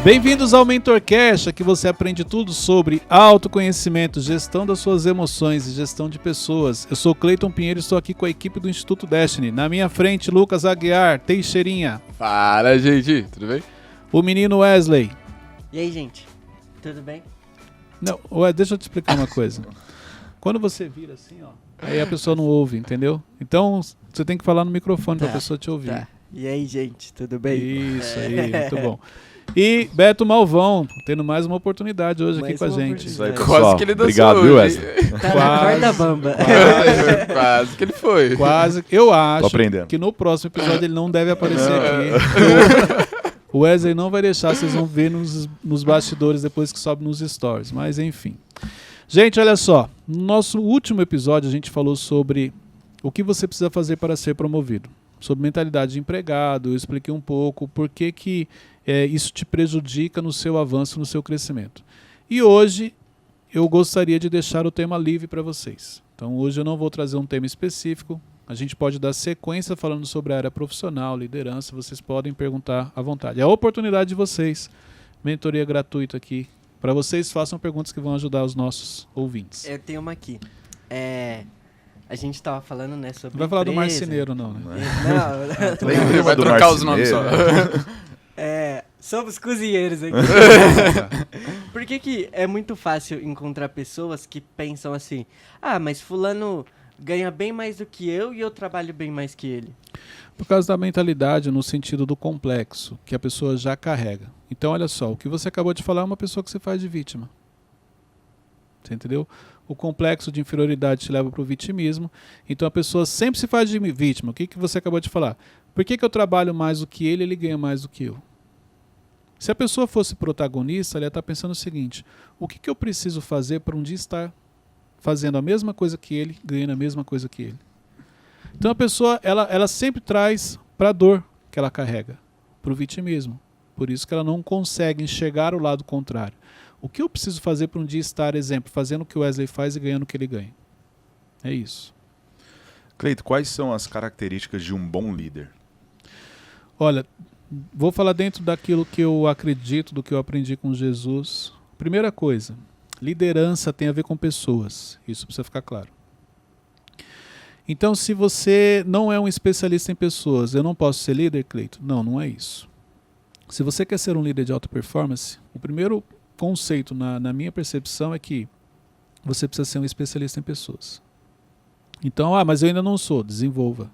Bem-vindos ao MentorCast, aqui você aprende tudo sobre autoconhecimento, gestão das suas emoções e gestão de pessoas. Eu sou Cleiton Pinheiro e estou aqui com a equipe do Instituto Destiny. Na minha frente, Lucas Aguiar, Teixeirinha. Fala, gente, tudo bem? O menino Wesley. E aí, gente, tudo bem? Não, deixa eu te explicar uma coisa. Quando você vira assim, ó, aí a pessoa não ouve, entendeu? Então, você tem que falar no microfone para a pessoa te ouvir. Tá. E aí, gente, tudo bem? Isso aí, muito bom. E Beto Malvão, tendo mais uma oportunidade hoje aqui com a gente. Isso aí, quase que ele dançou. Obrigado, viu, Wesley? Tá na corda bamba. Quase que ele foi. Quase. Eu acho aprendendo. que no próximo episódio ele não deve aparecer aqui. O Wesley não vai deixar, vocês vão ver nos bastidores depois que sobe nos stories. Mas enfim. Gente, olha só. No nosso último episódio a gente falou sobre o que você precisa fazer para ser promovido. Sobre mentalidade de empregado, eu expliquei um pouco por que isso te prejudica no seu avanço, no seu crescimento. E hoje eu gostaria de deixar o tema livre para vocês. Então hoje eu não vou trazer um tema específico, a gente pode dar sequência falando sobre a área profissional, liderança, vocês podem perguntar à vontade. É a oportunidade de vocês, mentoria gratuita aqui, para vocês façam perguntas que vão ajudar os nossos ouvintes. Eu tenho uma aqui. A gente tava falando, né, sobre Não vai falar empresa. do marceneiro não, né? Não, Ele vai trocar os nomes só. somos cozinheiros aqui. Por que é muito fácil encontrar pessoas que pensam assim, mas fulano ganha bem mais do que eu e eu trabalho bem mais que ele? Por causa da mentalidade no sentido do complexo, que a pessoa já carrega. Então, olha só, o que você acabou de falar é uma pessoa que você faz de vítima. Você entendeu? O complexo de inferioridade te leva para o vitimismo. Então, a pessoa sempre se faz de vítima. O que você acabou de falar? Por que eu trabalho mais do que ele ganha mais do que eu? Se a pessoa fosse protagonista, ela ia estar pensando o seguinte, o que eu preciso fazer para um dia estar fazendo a mesma coisa que ele, ganhando a mesma coisa que ele? Então a pessoa, ela sempre traz para a dor que ela carrega, para o vitimismo. Por isso que ela não consegue enxergar o lado contrário. O que eu preciso fazer para um dia estar, exemplo, fazendo o que o Wesley faz e ganhando o que ele ganha? É isso. Cleito, quais são as características de um bom líder? Olha, vou falar dentro daquilo que eu acredito, do que eu aprendi com Jesus. Primeira coisa, liderança tem a ver com pessoas. Isso precisa ficar claro. Então, se você não é um especialista em pessoas, eu não posso ser líder, Cleito? Não, não é isso. Se você quer ser um líder de alta performance, o primeiro conceito na minha percepção é que você precisa ser um especialista em pessoas. Então, mas eu ainda não sou, desenvolva.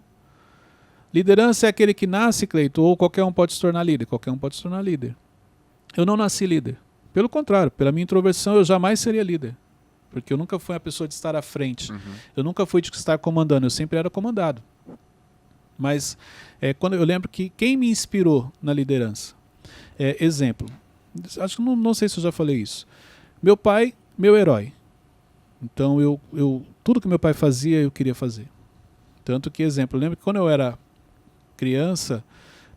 Liderança é aquele que nasce, Cleito, ou qualquer um pode se tornar líder. Qualquer um pode se tornar líder. Eu não nasci líder. Pelo contrário, pela minha introversão eu jamais seria líder. Porque eu nunca fui a pessoa de estar à frente. Uhum. Eu nunca fui de estar comandando, eu sempre era comandado. Mas quando eu lembro que quem me inspirou na liderança, exemplo, acho que não sei se eu já falei isso. Meu pai, meu herói. Então tudo que meu pai fazia eu queria fazer. Tanto que, exemplo, eu lembro que quando eu era criança,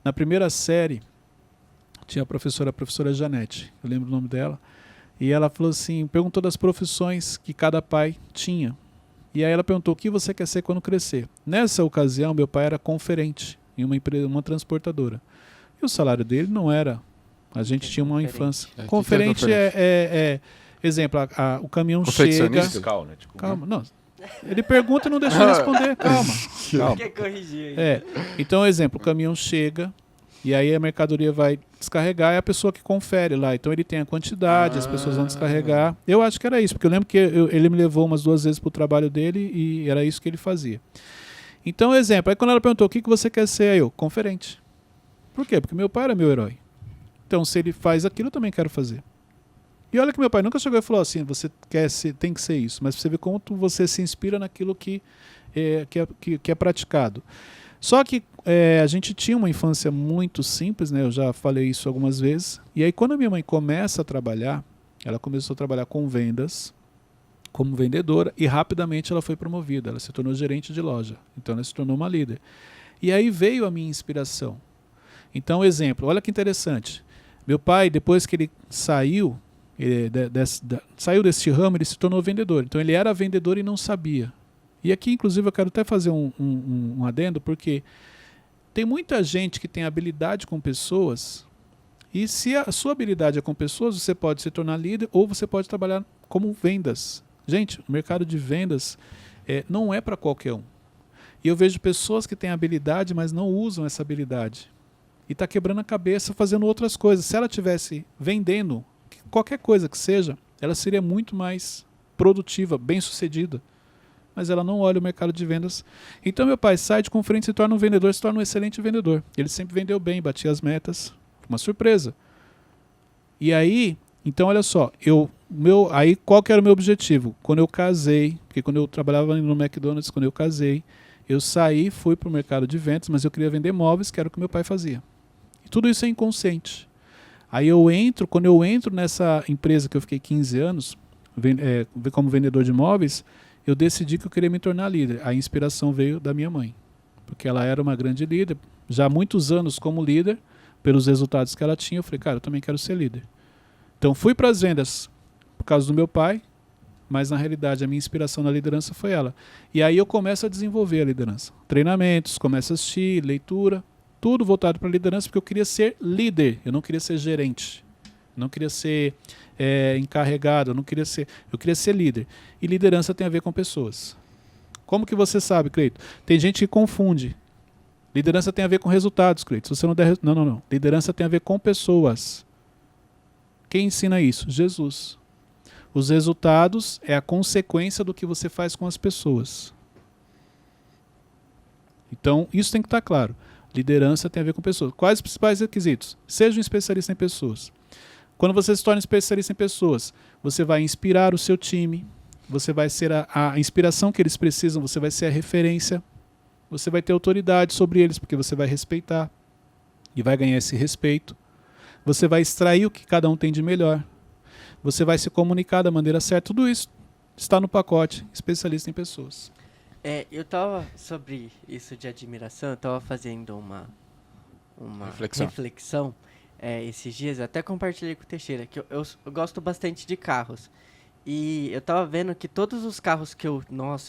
na primeira série, tinha a professora Janete, eu lembro o nome dela, e ela falou assim, perguntou das profissões que cada pai tinha. E aí ela perguntou, o que você quer ser quando crescer? Nessa ocasião, meu pai era conferente em uma empresa, uma transportadora. E o salário dele não era, a gente tinha uma infância. Conferente exemplo, o caminhão chega... Fiscal, né? Tipo, calma, não... Ele pergunta e não deixa eu responder, calma. Quer corrigir aí? Então, exemplo, o caminhão chega e aí a mercadoria vai descarregar, é a pessoa que confere lá. Então ele tem a quantidade, as pessoas vão descarregar. Eu acho que era isso, porque eu lembro que ele me levou umas 2 vezes para o trabalho dele e era isso que ele fazia. Então, exemplo, aí quando ela perguntou o que você quer ser, eu, conferente. Por quê? Porque meu pai era meu herói. Então, se ele faz aquilo, eu também quero fazer. E olha que meu pai nunca chegou e falou assim, você tem que ser isso, mas você vê como você se inspira naquilo que é praticado. Só que a gente tinha uma infância muito simples, né? Eu já falei isso algumas vezes. E aí quando a minha mãe começa a trabalhar, ela começou a trabalhar com vendas, como vendedora, e rapidamente ela foi promovida, ela se tornou gerente de loja. Então ela se tornou uma líder. E aí veio a minha inspiração. Então, exemplo, olha que interessante. Meu pai, depois que ele saiu desse ramo, ele se tornou vendedor. Então ele era vendedor e não sabia. E aqui, inclusive, eu quero até fazer um adendo, porque tem muita gente que tem habilidade com pessoas E se a sua habilidade é com pessoas, você pode se tornar líder ou você pode trabalhar como vendas. Gente, o mercado de vendas não é para qualquer um. E eu vejo pessoas que têm habilidade, mas não usam essa habilidade. E está quebrando a cabeça fazendo outras coisas. Se ela estivesse vendendo qualquer coisa que seja, ela seria muito mais produtiva, bem-sucedida. Mas ela não olha o mercado de vendas. Então meu pai sai de conferência e se torna um vendedor, se torna um excelente vendedor. Ele sempre vendeu bem, batia as metas. Uma surpresa. E aí, então olha só, aí qual que era o meu objetivo? Quando eu casei, porque quando eu trabalhava no McDonald's, quando eu casei, eu saí, fui para o mercado de vendas, mas eu queria vender móveis, que era o que meu pai fazia. E tudo isso é inconsciente. Aí quando eu entro nessa empresa que eu fiquei 15 anos, como vendedor de móveis, eu decidi que eu queria me tornar líder. A inspiração veio da minha mãe, porque ela era uma grande líder, já há muitos anos como líder, pelos resultados que ela tinha, eu falei, cara, eu também quero ser líder. Então fui para as vendas por causa do meu pai, mas na realidade a minha inspiração na liderança foi ela. E aí eu começo a desenvolver a liderança. Treinamentos, começo a assistir, leitura, tudo voltado para a liderança, porque eu queria ser líder, eu não queria ser gerente, não queria ser encarregado, eu queria ser líder. E liderança tem a ver com pessoas. Como que você sabe, Cleito? Tem gente que confunde. Liderança tem a ver com resultados, Cleito. Se você não der... Não. Liderança tem a ver com pessoas. Quem ensina isso? Jesus. Os resultados é a consequência do que você faz com as pessoas. Então, isso tem que estar claro. Liderança tem a ver com pessoas. Quais os principais requisitos? Seja um especialista em pessoas. Quando você se torna especialista em pessoas, você vai inspirar o seu time, você vai ser a inspiração que eles precisam, você vai ser a referência. Você vai ter autoridade sobre eles, porque você vai respeitar e vai ganhar esse respeito. Você vai extrair o que cada um tem de melhor. Você vai se comunicar da maneira certa. Tudo isso está no pacote especialista em pessoas. Eu estava, sobre isso de admiração, eu estava fazendo uma reflexão esses dias. Eu até compartilhei com o Teixeira, que eu gosto bastante de carros. E eu tava vendo que todos os carros que eu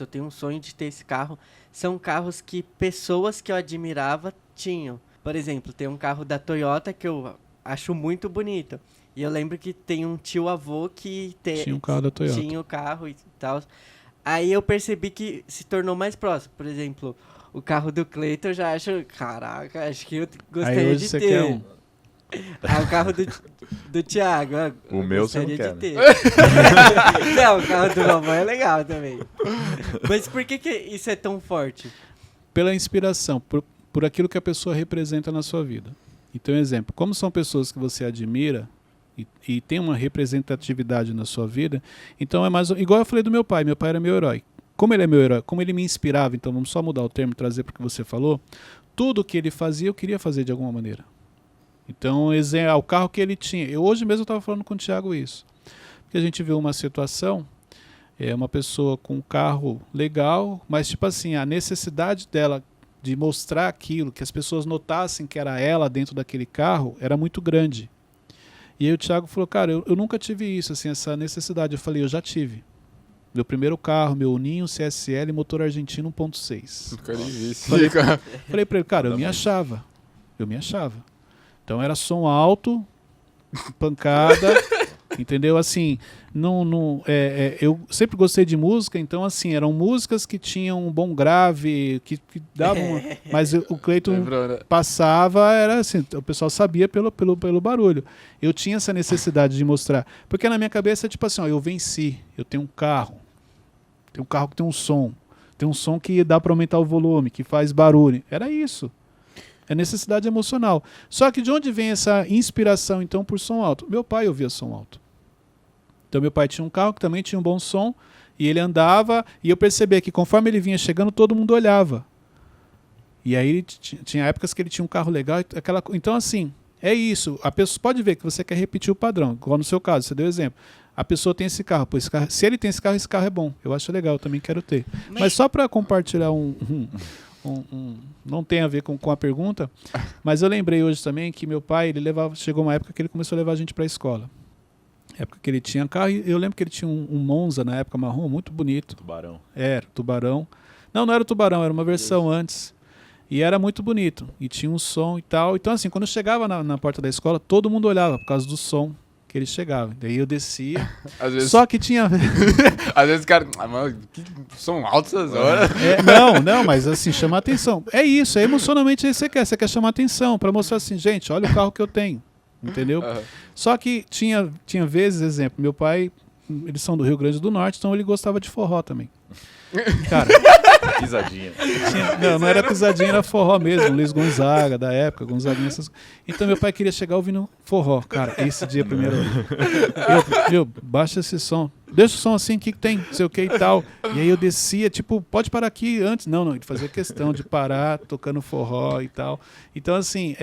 tenho um sonho de ter esse carro, são carros que pessoas que eu admirava tinham. Por exemplo, tem um carro da Toyota que eu acho muito bonito. E eu lembro que tem um tio-avô que tinha um carro da Toyota. Tinha o carro e tal. Aí eu percebi que se tornou mais próximo. Por exemplo, o carro do Cleiton eu já acho... Caraca, acho que eu gostaria aí de você ter. Quer um. O carro do Thiago. O meu você não quer. Não, o carro do vovô é legal também. Mas por que isso é tão forte? Pela inspiração, por aquilo que a pessoa representa na sua vida. Então, exemplo, como são pessoas que você admira e tem uma representatividade na sua vida, então é mais... Igual eu falei do meu pai era meu herói. Como ele é meu herói, como ele me inspirava, então vamos só mudar o termo e trazer para o que você falou, tudo que ele fazia eu queria fazer de alguma maneira. Então, o carro que ele tinha. Hoje mesmo eu estava falando com o Thiago isso. Porque a gente viu uma situação, uma pessoa com um carro legal, mas tipo assim, a necessidade dela de mostrar aquilo, que as pessoas notassem que era ela dentro daquele carro, era muito grande. E aí o Thiago falou, cara, eu nunca tive isso, assim, essa necessidade. Eu falei, eu já tive. Meu primeiro carro, meu Ninho CSL, motor argentino 1.6. Falei pra ele, cara, eu me achava. Então era som alto, pancada, entendeu? Assim, eu sempre gostei de música, então assim, eram músicas que tinham um bom grave, que davam... Mas o Cleiton passava, era assim, o pessoal sabia pelo barulho. Eu tinha essa necessidade de mostrar. Porque na minha cabeça é tipo assim, ó, eu venci, eu tenho um carro que tem um som que dá para aumentar o volume, que faz barulho. Era isso. É necessidade emocional. Só que de onde vem essa inspiração, então, por som alto? Meu pai ouvia som alto. Então, meu pai tinha um carro que também tinha um bom som, e ele andava, e eu percebia que conforme ele vinha chegando, todo mundo olhava. E aí, tinha épocas que ele tinha um carro legal. Então, assim, é isso. A pessoa pode ver que você quer repetir o padrão. Igual no seu caso, você deu exemplo. A pessoa tem esse carro. Pô, se ele tem esse carro é bom. Eu acho legal, eu também quero ter. Mas só para compartilhar não tem a ver com a pergunta, mas eu lembrei hoje também que meu pai, chegou uma época que ele começou a levar a gente para a escola. Época que ele tinha carro, e eu lembro que ele tinha um Monza na época marrom, muito bonito. Tubarão. Era, Tubarão. Não era o Tubarão, era uma versão antes. E era muito bonito. E tinha um som e tal. Então, assim, quando eu chegava na porta da escola, todo mundo olhava por causa do som que ele chegava. Daí eu descia. Às vezes, Só que tinha... às vezes o cara... Ah, mano, que som alto essas horas. Não, mas assim, chamar atenção. É isso, é emocionalmente isso que você quer. Você quer chamar atenção pra mostrar assim, gente, olha o carro que eu tenho. Entendeu? Só que tinha vezes, exemplo, meu pai, eles são do Rio Grande do Norte, então ele gostava de forró também. Cara, Pisadinha. não era pisadinha, era forró mesmo, Luiz Gonzaga, da época, Gonzaguinha, essas... Então meu pai queria chegar ouvindo forró. Cara, esse dia primeiro, baixa esse som, deixa o som assim, o que tem, não sei o que e tal. E aí eu descia, tipo, pode parar aqui antes. Não, ele fazia questão de parar, tocando forró e tal. Então assim,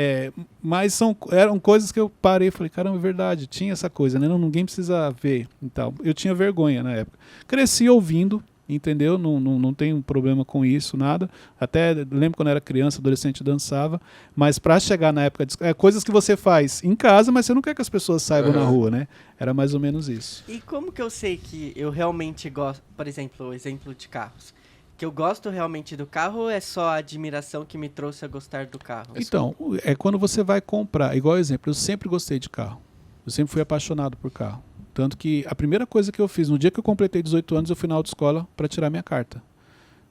mas eram coisas que eu parei e falei, caramba, é verdade, tinha essa coisa, né? Ninguém precisa ver e tal. Eu tinha vergonha na época. Cresci ouvindo, entendeu? Não tenho problema com isso, nada. Até lembro quando era criança, adolescente, dançava. Mas para chegar na época... coisas que você faz em casa, mas você não quer que as pessoas saibam na rua, né? Era mais ou menos isso. E como que eu sei que eu realmente gosto... Por exemplo, o exemplo de carros. Que eu gosto realmente do carro ou é só a admiração que me trouxe a gostar do carro? Então, é quando você vai comprar. Igual exemplo, eu sempre gostei de carro. Eu sempre fui apaixonado por carro. Tanto que a primeira coisa que eu fiz, no dia que eu completei 18 anos, eu fui na autoescola para tirar minha carta.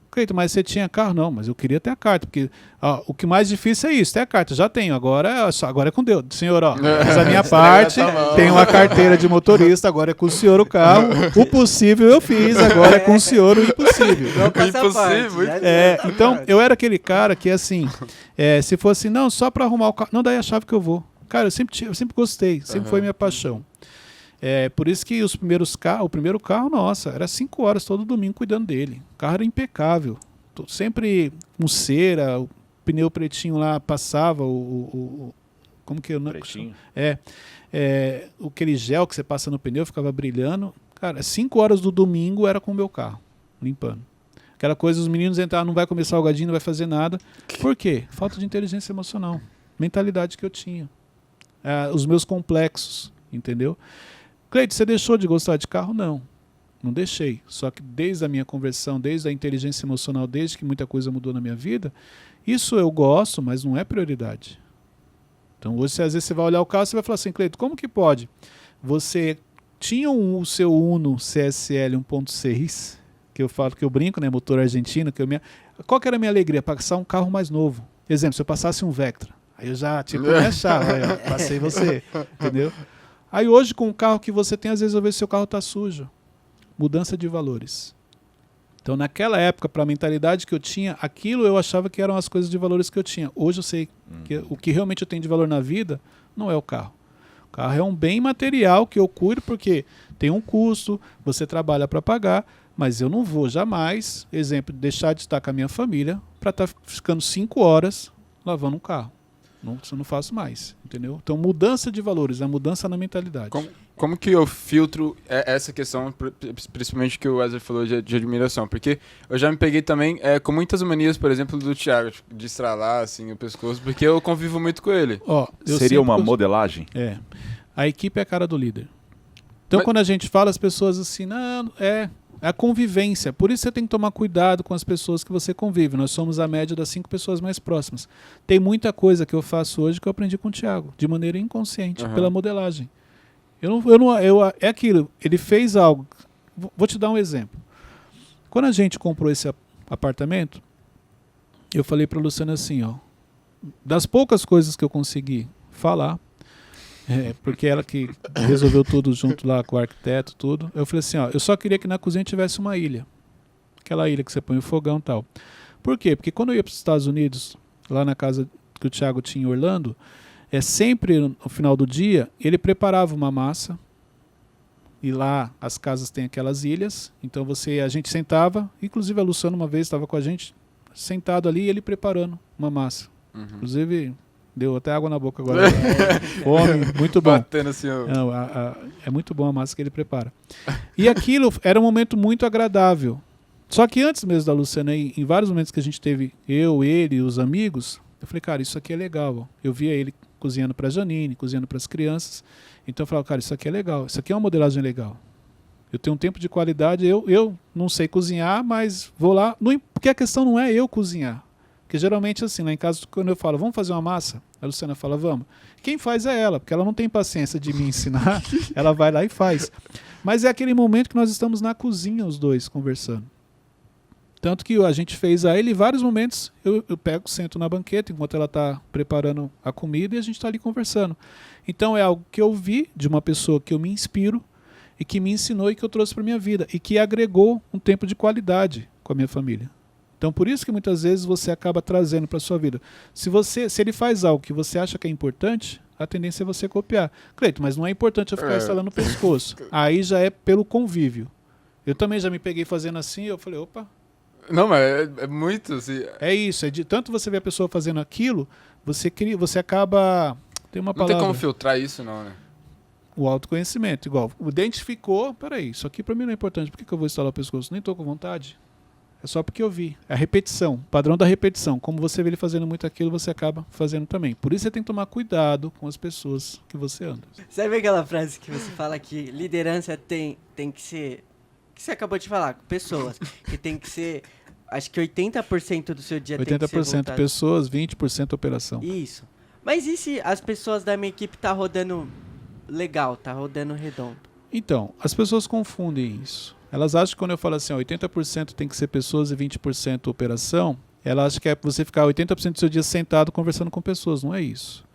Cleiton, mas você tinha carro? Não, mas eu queria ter a carta, porque o que mais difícil é isso, ter a carta. Já tenho, agora é com Deus. Senhor, fiz a minha parte, tenho uma carteira de motorista, agora é com o senhor o carro. O possível eu fiz, agora é com o senhor o impossível. Então, eu era aquele cara que, assim, se fosse, não, só para arrumar o carro, não, daí a chave que eu vou. Cara, eu sempre gostei, sempre foi minha paixão. Por isso que o primeiro carro, nossa, era 5 horas todo domingo cuidando dele. O carro era impecável. Sempre com cera, o pneu pretinho lá passava, como que eu não... Pretinho? Aquele gel que você passa no pneu ficava brilhando. Cara, 5 horas do domingo era com o meu carro, limpando. Aquela coisa, os meninos entraram, não vai comer salgadinho, não vai fazer nada. Por quê? Falta de inteligência emocional. Mentalidade que eu tinha. Os meus complexos, entendeu? Cleiton, você deixou de gostar de carro? Não deixei. Só que desde a minha conversão, desde a inteligência emocional, desde que muita coisa mudou na minha vida, isso eu gosto, mas não é prioridade. Então hoje, às vezes você vai olhar o carro e você vai falar assim, Cleiton, como que pode? Você tinha o seu Uno CSL 1.6, que eu falo que eu brinco, né, motor argentino, qual que era a minha alegria? Passar um carro mais novo. Exemplo, se eu passasse um Vectra, aí eu já, me achava, aí, passei você, entendeu? Aí hoje, com o carro que você tem, às vezes eu vejo que seu carro está sujo. Mudança de valores. Então, naquela época, para a mentalidade que eu tinha, aquilo eu achava que eram as coisas de valores que eu tinha. Hoje eu sei que o que realmente eu tenho de valor na vida não é o carro. O carro é um bem material que eu cuido porque tem um custo, você trabalha para pagar, mas eu não vou jamais, exemplo, deixar de estar com a minha família para estar ficando 5 horas lavando um carro. Isso eu não faço mais, entendeu? Então, mudança de valores, a mudança na mentalidade. Como que eu filtro essa questão, principalmente que o Wesley falou de admiração? Porque eu já me peguei também com muitas manias, por exemplo, do Thiago, de estralar assim, o pescoço, porque eu convivo muito com ele. Seria uma modelagem? A equipe é a cara do líder. Então, quando a gente fala, as pessoas assim, não, a convivência. Por isso você tem que tomar cuidado com as pessoas que você convive. Nós somos a média das 5 pessoas mais próximas. Tem muita coisa que eu faço hoje que eu aprendi com o Thiago, de maneira inconsciente, pela modelagem. É aquilo, ele fez algo. Vou te dar um exemplo. Quando a gente comprou esse apartamento, eu falei para a Luciana assim, das poucas coisas que eu consegui falar, porque ela que resolveu tudo junto lá com o arquiteto, tudo. Eu falei assim, eu só queria que na cozinha tivesse uma ilha. Aquela ilha que você põe o fogão e tal. Por quê? Porque quando eu ia para os Estados Unidos, lá na casa que o Thiago tinha em Orlando, sempre no final do dia, ele preparava uma massa. E lá as casas têm aquelas ilhas. Então a gente sentava, inclusive a Luciana uma vez estava com a gente, sentado ali e ele preparando uma massa. Inclusive... Deu até água na boca agora. Fome, muito bom. Batendo assim, é muito bom a massa que ele prepara. E aquilo era um momento muito agradável. Só que antes mesmo da Luciana, em vários momentos que a gente teve, ele e os amigos, eu falei, cara, isso aqui é legal. Eu via ele cozinhando para a Janine, cozinhando para as crianças. Então eu falava, cara, isso aqui é legal. Isso aqui é uma modelagem legal. Eu tenho um tempo de qualidade. Eu não sei cozinhar, mas vou lá. Porque a questão não é eu cozinhar. Porque geralmente, assim, lá em casa, quando eu falo, vamos fazer uma massa, a Luciana fala, vamos. Quem faz é ela, porque ela não tem paciência de me ensinar, ela vai lá e faz. Mas é aquele momento que nós estamos na cozinha, os dois, conversando. Tanto que a gente fez a ele, em vários momentos eu pego, sento na banqueta, enquanto ela está preparando a comida, e a gente está ali conversando. Então é algo que eu vi de uma pessoa que eu me inspiro, e que me ensinou e que eu trouxe para minha vida, e que agregou um tempo de qualidade com a minha família. Então, por isso que muitas vezes você acaba trazendo para a sua vida. Se ele faz algo que você acha que é importante, a tendência é você copiar. Cleito, mas não é importante eu ficar instalando o pescoço. Aí já é pelo convívio. Eu também já me peguei fazendo assim, eu falei, opa. Não, mas é muito, assim... É isso, é de tanto você ver a pessoa fazendo aquilo, você acaba... Tem uma palavra... Não tem como filtrar isso, não, né? O autoconhecimento, igual. Identificou, peraí, isso aqui para mim não é importante, por que eu vou instalar o pescoço? Nem estou com vontade. É só porque eu vi. A repetição, padrão da repetição. Como você vê ele fazendo muito aquilo, você acaba fazendo também. Por isso você tem que tomar cuidado com as pessoas que você anda. Sabe aquela frase que você fala que liderança tem que ser... Que você acabou de falar, pessoas. Que tem que ser... Acho que 80% do seu dia tem que ser 80% voltado. pessoas, 20% operação. Isso. Mas e se as pessoas da minha equipe tá rodando legal, tá rodando redondo? Então, as pessoas confundem isso. Elas acham que quando eu falo assim, ó, 80% tem que ser pessoas e 20% operação, ela acha que é você ficar 80% do seu dia sentado conversando com pessoas. Não é isso.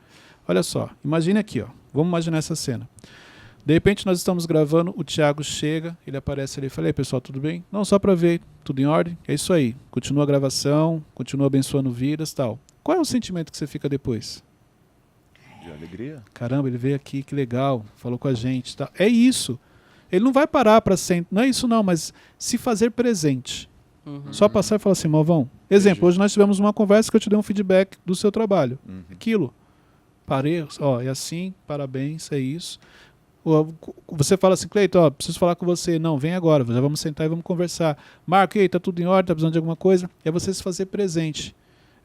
Olha só, imagine aqui, ó. Vamos imaginar essa cena. De repente nós estamos gravando, o Thiago chega, ele aparece ali e fala, ei pessoal, tudo bem? Não, só para ver, tudo em ordem? É isso aí. Continua a gravação, continua abençoando vidas e tal. Qual é o sentimento que você fica depois? De alegria. Caramba, ele veio aqui, que legal, falou com a gente. Tá. É isso. Ele não vai parar para sempre. Não é isso não, mas se fazer presente. Uhum. Só passar e falar assim, Malvão. Exemplo, hoje nós tivemos uma conversa que eu te dei um feedback do seu trabalho. Aquilo. Parei, ó, é assim, parabéns, é isso. Você fala assim, Cleiton, ó, preciso falar com você. Não, vem agora, já vamos sentar e vamos conversar. Marco, ei, tá tudo em ordem, tá precisando de alguma coisa? É você se fazer presente.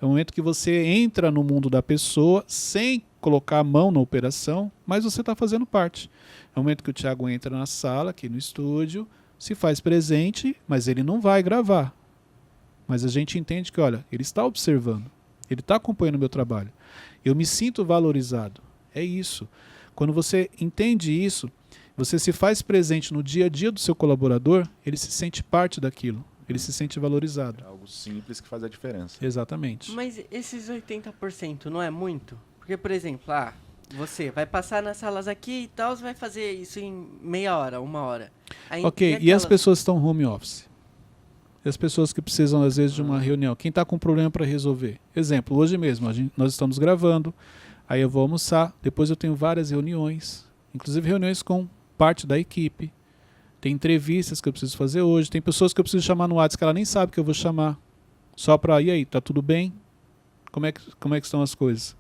É o momento que você entra no mundo da pessoa sem colocar a mão na operação, mas você está fazendo parte. É o momento que o Thiago entra na sala, aqui no estúdio, se faz presente, mas ele não vai gravar. Mas a gente entende que, olha, ele está observando, ele está acompanhando o meu trabalho. Eu me sinto valorizado. É isso. Quando você entende isso, você se faz presente no dia a dia do seu colaborador, ele se sente parte daquilo. Ele se sente valorizado. É algo simples que faz a diferença. Exatamente. Mas esses 80% não é muito? Porque, por exemplo, você vai passar nas salas aqui e tal, você vai fazer isso em meia hora, 1 hora. Aí, Ok, e as pessoas que estão home office? E as pessoas que precisam, às vezes, de uma reunião? Quem está com um problema para resolver? Exemplo, hoje mesmo, nós estamos gravando, aí eu vou almoçar, depois eu tenho várias reuniões, inclusive reuniões com parte da equipe. Tem entrevistas que eu preciso fazer hoje, tem pessoas que eu preciso chamar no WhatsApp que ela nem sabe que eu vou chamar. Só para, e aí, tá tudo bem? Como é que estão as coisas?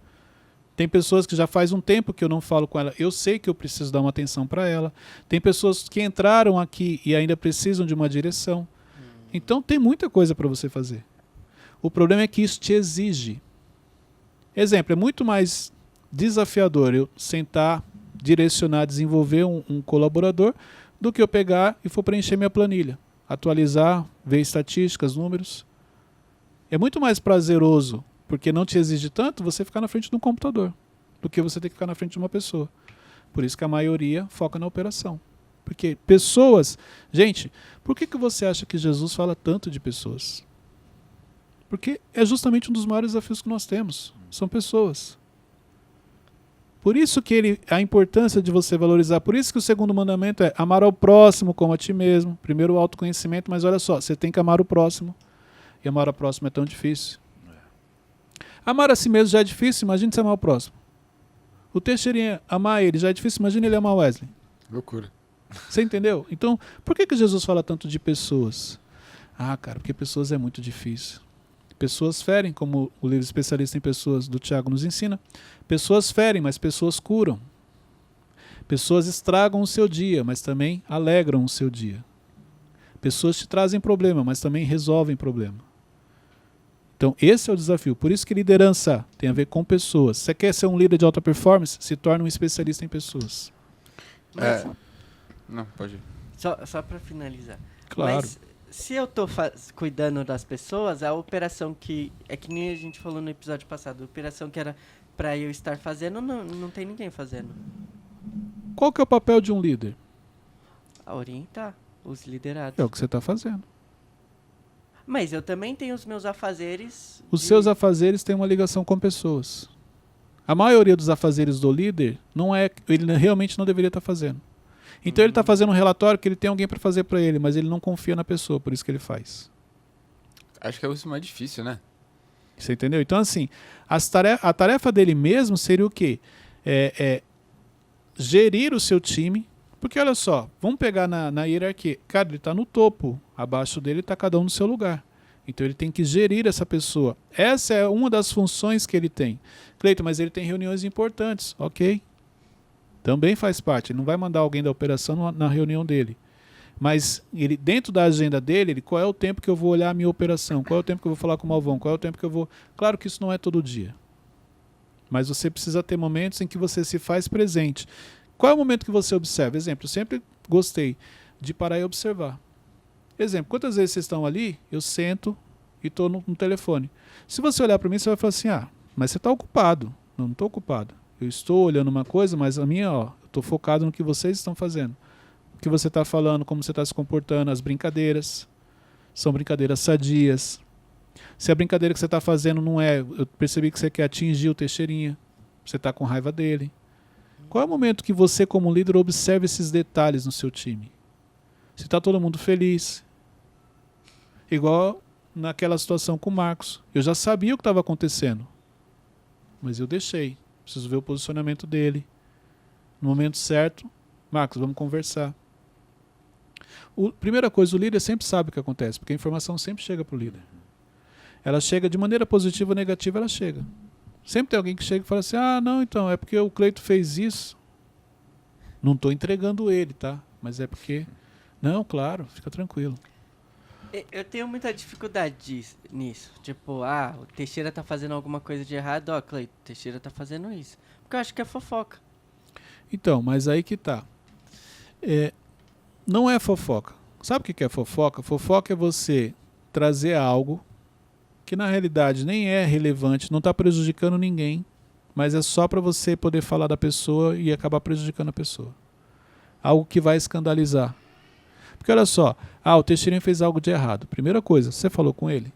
Tem pessoas que já faz um tempo que eu não falo com ela, eu sei que eu preciso dar uma atenção para ela. Tem pessoas que entraram aqui e ainda precisam de uma direção. Então tem muita coisa para você fazer. O problema é que isso te exige. Exemplo, é muito mais desafiador eu sentar, direcionar, desenvolver um colaborador do que eu pegar e for preencher minha planilha, atualizar, ver estatísticas, números. É muito mais prazeroso, porque não te exige tanto, você ficar na frente de um computador, do que você ter que ficar na frente de uma pessoa. Por isso que a maioria foca na operação. Porque pessoas... Gente, por que você acha que Jesus fala tanto de pessoas? Porque é justamente um dos maiores desafios que nós temos. São pessoas. Por isso que a importância de você valorizar, por isso que o segundo mandamento é amar ao próximo como a ti mesmo. Primeiro o autoconhecimento, mas olha só, você tem que amar o próximo. E amar ao próximo é tão difícil. Amar a si mesmo já é difícil, imagine se amar o próximo. O Teixeirinha, amar ele já é difícil, imagine ele amar o Wesley. Loucura. Você entendeu? Então, por que Jesus fala tanto de pessoas? Ah, cara, porque pessoas é muito difícil. Pessoas ferem, como o livro Especialista em Pessoas do Thiago nos ensina. Pessoas ferem, mas pessoas curam. Pessoas estragam o seu dia, mas também alegram o seu dia. Pessoas te trazem problema, mas também resolvem problema. Então, esse é o desafio. Por isso que liderança tem a ver com pessoas. Você quer ser um líder de alta performance? Se torne um especialista em pessoas. Mas, Não, pode ir. só para finalizar. Claro. Mas se eu tô cuidando das pessoas, a operação que... É que nem a gente falou no episódio passado. A operação que era pra eu estar fazendo, não tem ninguém fazendo. Qual que é o papel de um líder? A orientar os liderados. É o que você está fazendo. Mas eu também tenho os meus afazeres. Os seus afazeres têm uma ligação com pessoas. A maioria dos afazeres do líder não é, ele realmente não deveria estar fazendo. Então ele está fazendo um relatório que ele tem alguém para fazer para ele, mas ele não confia na pessoa, por isso que ele faz. Acho que é o mais difícil, né? Você entendeu? Então assim, a tarefa dele mesmo seria o quê? Gerir o seu time. Porque olha só, vamos pegar na hierarquia. Cara, ele está no topo. Abaixo dele está cada um no seu lugar. Então ele tem que gerir essa pessoa. Essa é uma das funções que ele tem. Cleiton, mas ele tem reuniões importantes. Ok. Também faz parte. Ele não vai mandar alguém da operação na reunião dele. Mas ele, dentro da agenda dele, qual é o tempo que eu vou olhar a minha operação? Qual é o tempo que eu vou falar com o Malvão? Qual é o tempo que eu vou... Claro que isso não é todo dia. Mas você precisa ter momentos em que você se faz presente. Qual é o momento que você observa? Exemplo, eu sempre gostei de parar e observar. Exemplo, quantas vezes vocês estão ali, eu sento e estou no telefone. Se você olhar para mim, você vai falar assim, mas você está ocupado. Não estou ocupado. Eu estou olhando uma coisa, mas a minha, eu estou focado no que vocês estão fazendo. O que você está falando, como você está se comportando, as brincadeiras. São brincadeiras sadias. Se a brincadeira que você está fazendo não é, eu percebi que você quer atingir o Teixeirinha, você está com raiva dele. Qual é o momento que você, como líder, observa esses detalhes no seu time? Se está todo mundo feliz. Igual naquela situação com o Marcos. Eu já sabia o que estava acontecendo. Mas eu deixei. Preciso ver o posicionamento dele. No momento certo, Marcos, vamos conversar. Primeira coisa, o líder sempre sabe o que acontece, porque a informação sempre chega para o líder. Ela chega de maneira positiva ou negativa, ela chega. Sempre tem alguém que chega e fala assim, não, então, é porque o Cleito fez isso. Não estou entregando ele, tá? Mas é porque... Não, claro, fica tranquilo. Eu tenho muita dificuldade nisso. Tipo, o Teixeira tá fazendo alguma coisa de errado. Cleito, o Teixeira tá fazendo isso. Porque eu acho que é fofoca. Então, mas aí que tá. Não é fofoca. Sabe o que é fofoca? Fofoca é você trazer algo que na realidade nem é relevante, não está prejudicando ninguém, mas é só para você poder falar da pessoa e acabar prejudicando a pessoa. Algo que vai escandalizar. Porque olha só, o Teixeirinho fez algo de errado. Primeira coisa, você falou com ele?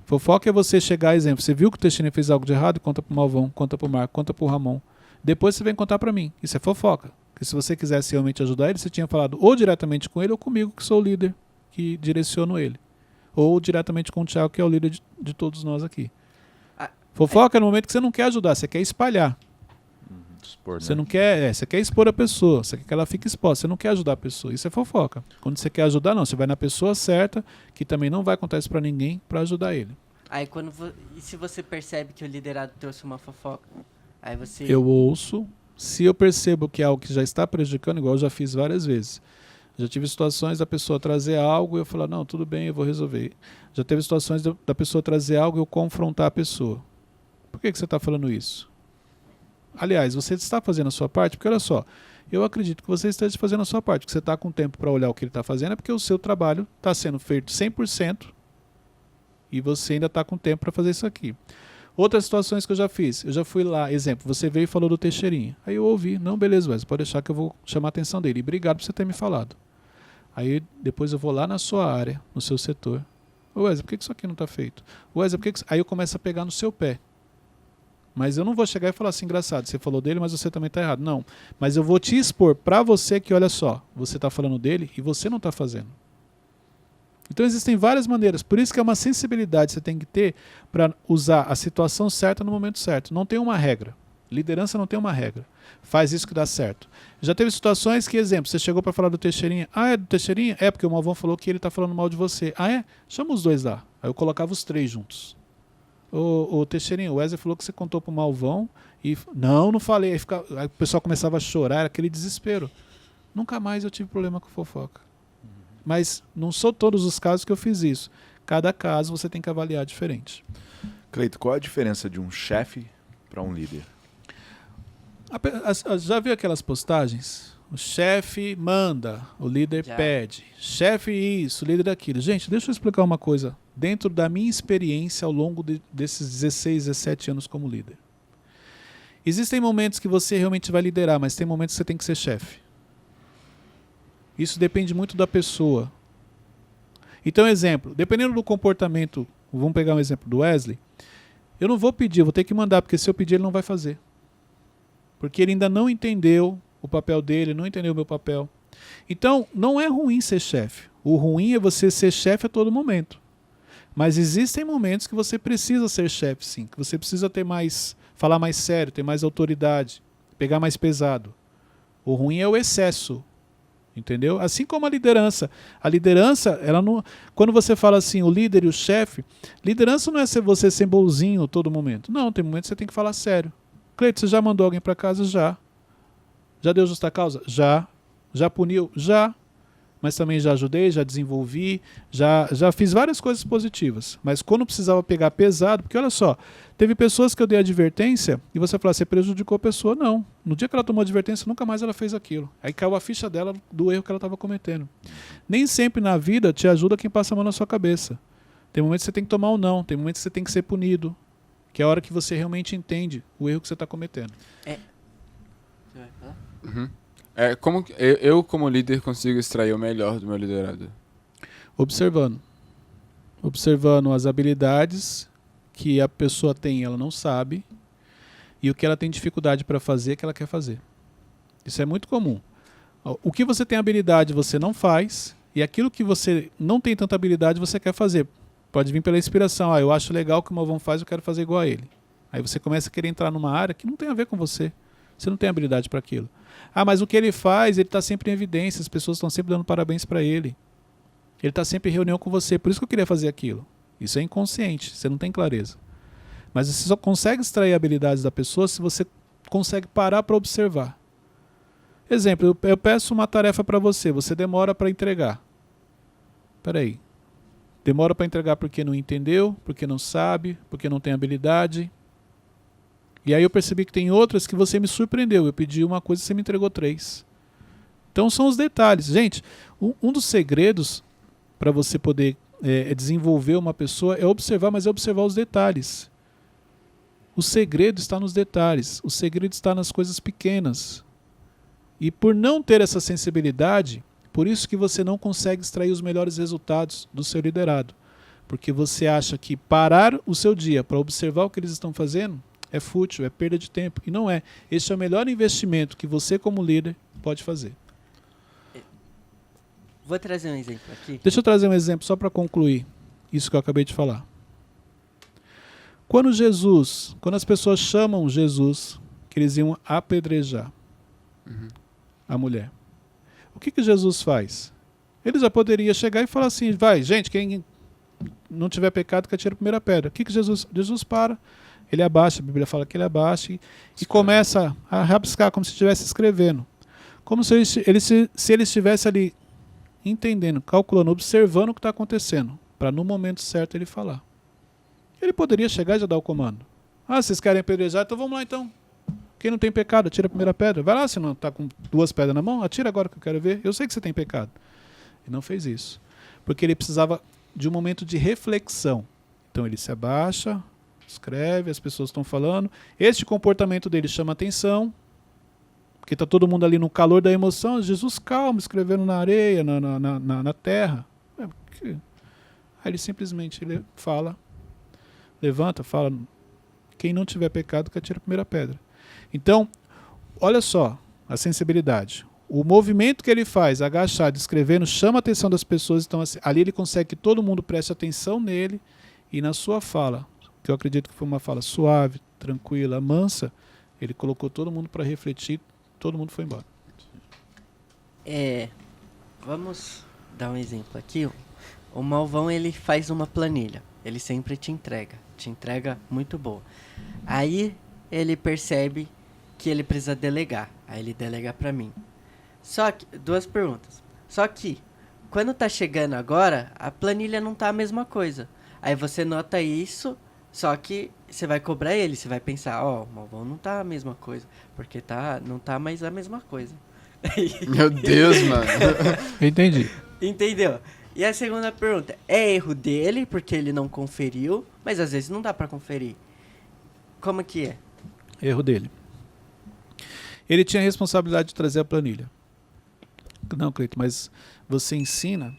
Fofoca é você chegar, exemplo, você viu que o Teixeirinho fez algo de errado, conta pro Malvão, conta pro Marco, conta pro Ramon. Depois você vem contar para mim. Isso é fofoca. Porque se você quisesse realmente ajudar ele, você tinha falado ou diretamente com ele ou comigo, que sou o líder que direciono ele. Ou diretamente com o Thiago, que é o líder de todos nós aqui. Fofoca é no momento que você não quer ajudar, você quer espalhar. Expor, né? Você não quer, você quer expor a pessoa, você quer que ela fique exposta, você não quer ajudar a pessoa. Isso é fofoca. Quando você quer ajudar, não, você vai na pessoa certa, que também não vai contar isso pra ninguém, pra ajudar ele. Aí e se você percebe que o liderado trouxe uma fofoca? Aí você... Eu ouço, se eu percebo que é algo que já está prejudicando, igual eu já fiz várias vezes. Já tive situações da pessoa trazer algo e eu falar, não, tudo bem, eu vou resolver. Já teve situações da pessoa trazer algo e eu confrontar a pessoa. Por que você está falando isso? Aliás, você está fazendo a sua parte? Porque olha só, eu acredito que você esteja fazendo a sua parte. Que você está com tempo para olhar o que ele está fazendo é porque o seu trabalho está sendo feito 100% e você ainda está com tempo para fazer isso aqui. Outras situações que eu já fiz, eu já fui lá, exemplo, você veio e falou do Teixeirinha. Aí eu ouvi, não, beleza, Wesley, pode deixar que eu vou chamar a atenção dele. E obrigado por você ter me falado. Aí depois eu vou lá na sua área, no seu setor. Wesley, por que isso aqui não está feito? Wesley, por que Aí eu começo a pegar no seu pé. Mas eu não vou chegar e falar assim, engraçado, você falou dele, mas você também está errado. Não, mas eu vou te expor para você que, olha só, você está falando dele e você não está fazendo. Então existem várias maneiras, por isso que é uma sensibilidade que você tem que ter para usar a situação certa no momento certo. Não tem uma regra. Liderança não tem uma regra. Faz isso que dá certo. Já teve situações que, exemplo, você chegou para falar do Teixeirinha. É do Teixeirinha? É, porque o Malvão falou que ele está falando mal de você. É? Chama os dois lá. Aí eu colocava os três juntos. Ô Teixeirinha, o Wesley falou que você contou pro Malvão e... Não falei. Aí o pessoal começava a chorar, era aquele desespero. Nunca mais eu tive problema com fofoca. Mas não são todos os casos que eu fiz isso. Cada caso você tem que avaliar diferente. Cleito, qual a diferença de um chefe para um líder? Já viu aquelas postagens O chefe manda, o líder Já. pede. Chefe isso, o líder aquilo. Gente, deixa eu explicar uma coisa. Dentro da minha experiência ao longo desses 16, 17 anos como líder. Existem momentos que você realmente vai liderar, mas tem momentos que você tem que ser chefe. Isso depende muito da pessoa. Então, exemplo, dependendo do comportamento, vamos pegar um exemplo do Wesley, eu não vou pedir, eu vou ter que mandar, porque se eu pedir ele não vai fazer. Porque ele ainda não entendeu o papel dele, não entendeu o meu papel. Então, não é ruim ser chefe. O ruim é você ser chefe a todo momento. Mas existem momentos que você precisa ser chefe, sim. Que você precisa ter mais, falar mais sério, ter mais autoridade, pegar mais pesado. O ruim é o excesso. Entendeu? Assim como a liderança. A liderança, ela não. Quando você fala assim, o líder e o chefe, liderança não é ser você ser bonzinho todo momento. Não, tem momentos que você tem que falar sério. Cleito, você já mandou alguém para casa? Já. Já deu justa causa? Já. Já puniu? Já. Mas também já ajudei, já desenvolvi, já fiz várias coisas positivas. Mas quando precisava pegar pesado, porque olha só, teve pessoas que eu dei advertência e você fala, você prejudicou a pessoa. Não. No dia que ela tomou advertência, nunca mais ela fez aquilo. Aí caiu a ficha dela do erro que ela estava cometendo. Nem sempre na vida te ajuda quem passa a mão na sua cabeça. Tem momentos que você tem que tomar um não, tem momentos que você tem que ser punido, que é a hora que você realmente entende o erro que você está cometendo. Você vai falar? Uhum. Como como líder, consigo extrair o melhor do meu liderado? Observando. Observando as habilidades que a pessoa tem e ela não sabe, e o que ela tem dificuldade para fazer que ela quer fazer. Isso é muito comum. O que você tem habilidade você não faz, e aquilo que você não tem tanta habilidade você quer fazer. Pode vir pela inspiração. Eu acho legal o que o Malvão faz, eu quero fazer igual a ele. Aí você começa a querer entrar numa área que não tem a ver com você. Você não tem habilidade para aquilo. Mas o que ele faz, ele está sempre em evidência, as pessoas estão sempre dando parabéns para ele. Ele está sempre em reunião com você, por isso que eu queria fazer aquilo. Isso é inconsciente, você não tem clareza. Mas você só consegue extrair habilidades da pessoa se você consegue parar para observar. Exemplo, eu peço uma tarefa para você, você demora para entregar. Espera aí. Demora para entregar porque não entendeu, porque não sabe, porque não tem habilidade. E aí eu percebi que tem outras que você me surpreendeu. Eu pedi uma coisa e você me entregou 3. Então são os detalhes. Gente, um dos segredos para você poder desenvolver uma pessoa é observar, mas é observar os detalhes. O segredo está nos detalhes. O segredo está nas coisas pequenas. E por não ter essa sensibilidade, por isso que você não consegue extrair os melhores resultados do seu liderado. Porque você acha que parar o seu dia para observar o que eles estão fazendo é fútil, é perda de tempo. E não é. Esse é o melhor investimento que você, como líder, pode fazer. Vou trazer um exemplo aqui. Deixa eu trazer um exemplo só para concluir isso que eu acabei de falar. Quando as pessoas chamam Jesus, que eles iam apedrejar a mulher, o que Jesus faz? Ele já poderia chegar e falar assim, vai, gente, quem não tiver pecado que atire a primeira pedra. O que Jesus para? Ele abaixa, a Bíblia fala que ele abaixa e começa a rabiscar, como se estivesse escrevendo. Como se ele estivesse ali entendendo, calculando, observando o que está acontecendo, para no momento certo ele falar. Ele poderia chegar e já dar o comando. Vocês querem apedrejar? Então vamos lá então. Quem não tem pecado, atira a primeira pedra. Vai lá, se não está com 2 pedras na mão, atira agora que eu quero ver. Eu sei que você tem pecado. Ele não fez isso. Porque ele precisava de um momento de reflexão. Então ele se abaixa, escreve, as pessoas estão falando. Este comportamento dele chama atenção, porque está todo mundo ali no calor da emoção. Jesus calmo, escrevendo na areia, na terra. Aí ele simplesmente fala, levanta, fala, quem não tiver pecado que atire a primeira pedra. Então, olha só a sensibilidade. O movimento que ele faz, agachado, escrevendo, chama a atenção das pessoas. Então, assim, ali ele consegue que todo mundo preste atenção nele e na sua fala, que eu acredito que foi uma fala suave, tranquila, mansa, ele colocou todo mundo para refletir, todo mundo foi embora. Vamos dar um exemplo aqui. O Malvão, ele faz uma planilha, ele sempre te entrega muito boa. Aí ele percebe que ele precisa delegar, aí ele delega para mim. Só que, 2 perguntas. Só que, quando tá chegando agora, a planilha não tá a mesma coisa. Aí você nota isso, só que você vai cobrar ele, você vai pensar, o Malvão não tá a mesma coisa, porque não tá mais a mesma coisa. Meu Deus, mano. Eu entendi. Entendeu? E a segunda pergunta, é erro dele, porque ele não conferiu, mas às vezes não dá pra conferir. Como que é? Erro dele. Ele tinha a responsabilidade de trazer a planilha. Não, Cleiton, mas você ensina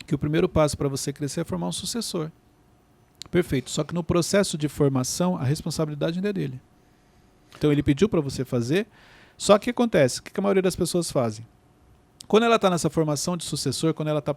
que o primeiro passo para você crescer é formar um sucessor. Perfeito. Só que no processo de formação, a responsabilidade ainda é dele. Então ele pediu para você fazer, só que acontece, o que a maioria das pessoas fazem? Quando ela está nessa formação de sucessor, quando ela está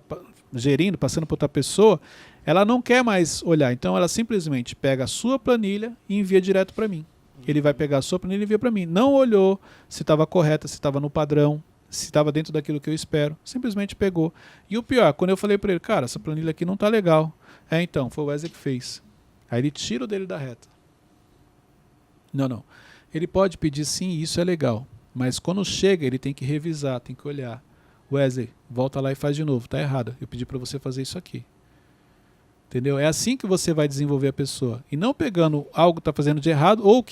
gerindo, passando para outra pessoa, ela não quer mais olhar. Então ela simplesmente pega a sua planilha e envia direto para mim. Ele vai pegar a sua planilha e envia para mim. Não olhou se estava correta, se estava no padrão, se estava dentro daquilo que eu espero. Simplesmente pegou. E o pior, quando eu falei para ele, cara, essa planilha aqui não está legal. Então, foi o Wesley que fez. Aí ele tira o dele da reta. Não. Ele pode pedir sim, isso é legal. Mas quando chega, ele tem que revisar, tem que olhar. Wesley, volta lá e faz de novo. Tá errado. Eu pedi para você fazer isso aqui. Entendeu? É assim que você vai desenvolver a pessoa. E não pegando algo que está fazendo de errado, ou o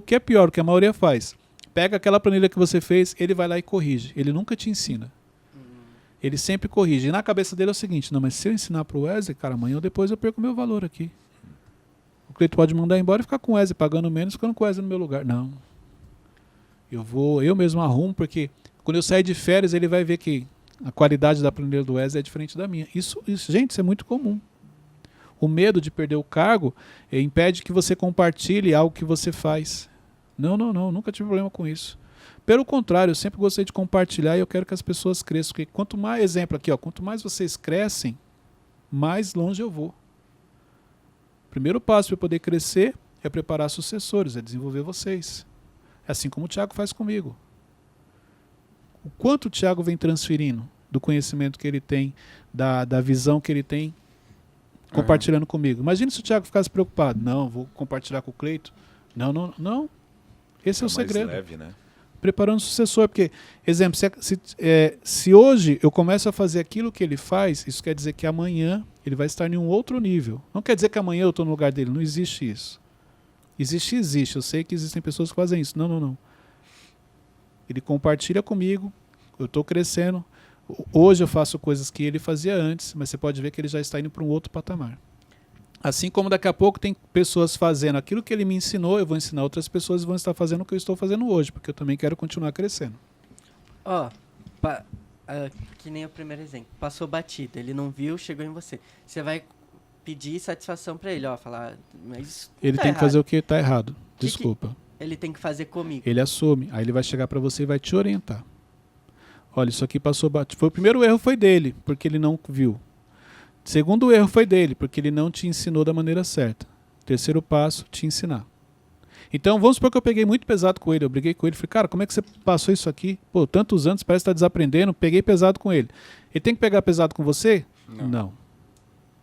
que é pior, o que a maioria faz. Pega aquela planilha que você fez, ele vai lá e corrige. Ele nunca te ensina. Ele sempre corrige. E na cabeça dele é o seguinte, não, mas se eu ensinar para o Wesley, cara, amanhã ou depois eu perco o meu valor aqui. O Cleiton pode mandar embora e ficar com o Wesley, pagando menos, ficando com o Wesley no meu lugar. Não. Eu mesmo arrumo, porque quando eu sair de férias, ele vai ver que a qualidade da planilha do Wesley é diferente da minha. Isso, gente, isso é muito comum. O medo de perder o cargo impede que você compartilhe algo que você faz. Não, nunca tive problema com isso. Pelo contrário, eu sempre gostei de compartilhar e eu quero que as pessoas cresçam. Porque quanto mais, exemplo aqui, quanto mais vocês crescem, mais longe eu vou. O primeiro passo para poder crescer é preparar sucessores, é desenvolver vocês. É assim como o Thiago faz comigo. O quanto o Thiago vem transferindo do conhecimento que ele tem, da visão que ele tem, compartilhando comigo. Imagina se o Thiago ficasse preocupado. Não, vou compartilhar com o Cleiton. Não. Esse é o segredo. Mais leve, né? Preparando o sucessor. Porque, exemplo, se hoje eu começo a fazer aquilo que ele faz, isso quer dizer que amanhã ele vai estar em um outro nível. Não quer dizer que amanhã eu estou no lugar dele. Não existe isso. Existe. Eu sei que existem pessoas que fazem isso. Não. Ele compartilha comigo. Eu estou crescendo. Hoje eu faço coisas que ele fazia antes, mas você pode ver que ele já está indo para um outro patamar. Assim como daqui a pouco tem pessoas fazendo aquilo que ele me ensinou, eu vou ensinar outras pessoas e vão estar fazendo o que eu estou fazendo hoje, porque eu também quero continuar crescendo. Que nem o primeiro exemplo. Passou batido, ele não viu, chegou em você. Você vai pedir satisfação para ele, falar, mas ele tá tem errado. que fazer o que está errado. Desculpa. Que ele tem que fazer comigo? Ele assume. Aí ele vai chegar para você e vai te orientar. Olha, isso aqui passou batido. O primeiro erro foi dele, porque ele não viu. Segundo erro foi dele, porque ele não te ensinou da maneira certa. Terceiro passo, te ensinar. Então, vamos supor que eu peguei muito pesado com ele, eu briguei com ele, falei, cara, como é que você passou isso aqui? Pô, tantos anos, parece que está desaprendendo, peguei pesado com ele. Ele tem que pegar pesado com você? Não.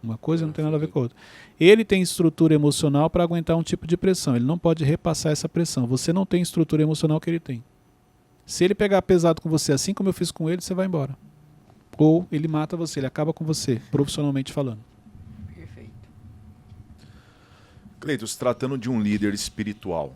Uma coisa não tem nada a ver com a outra. Ele tem estrutura emocional para aguentar um tipo de pressão, ele não pode repassar essa pressão. Você não tem estrutura emocional que ele tem. Se ele pegar pesado com você, assim como eu fiz com ele, você vai embora. Ou ele mata você, ele acaba com você, profissionalmente falando. Perfeito. Cleiton, se tratando de um líder espiritual,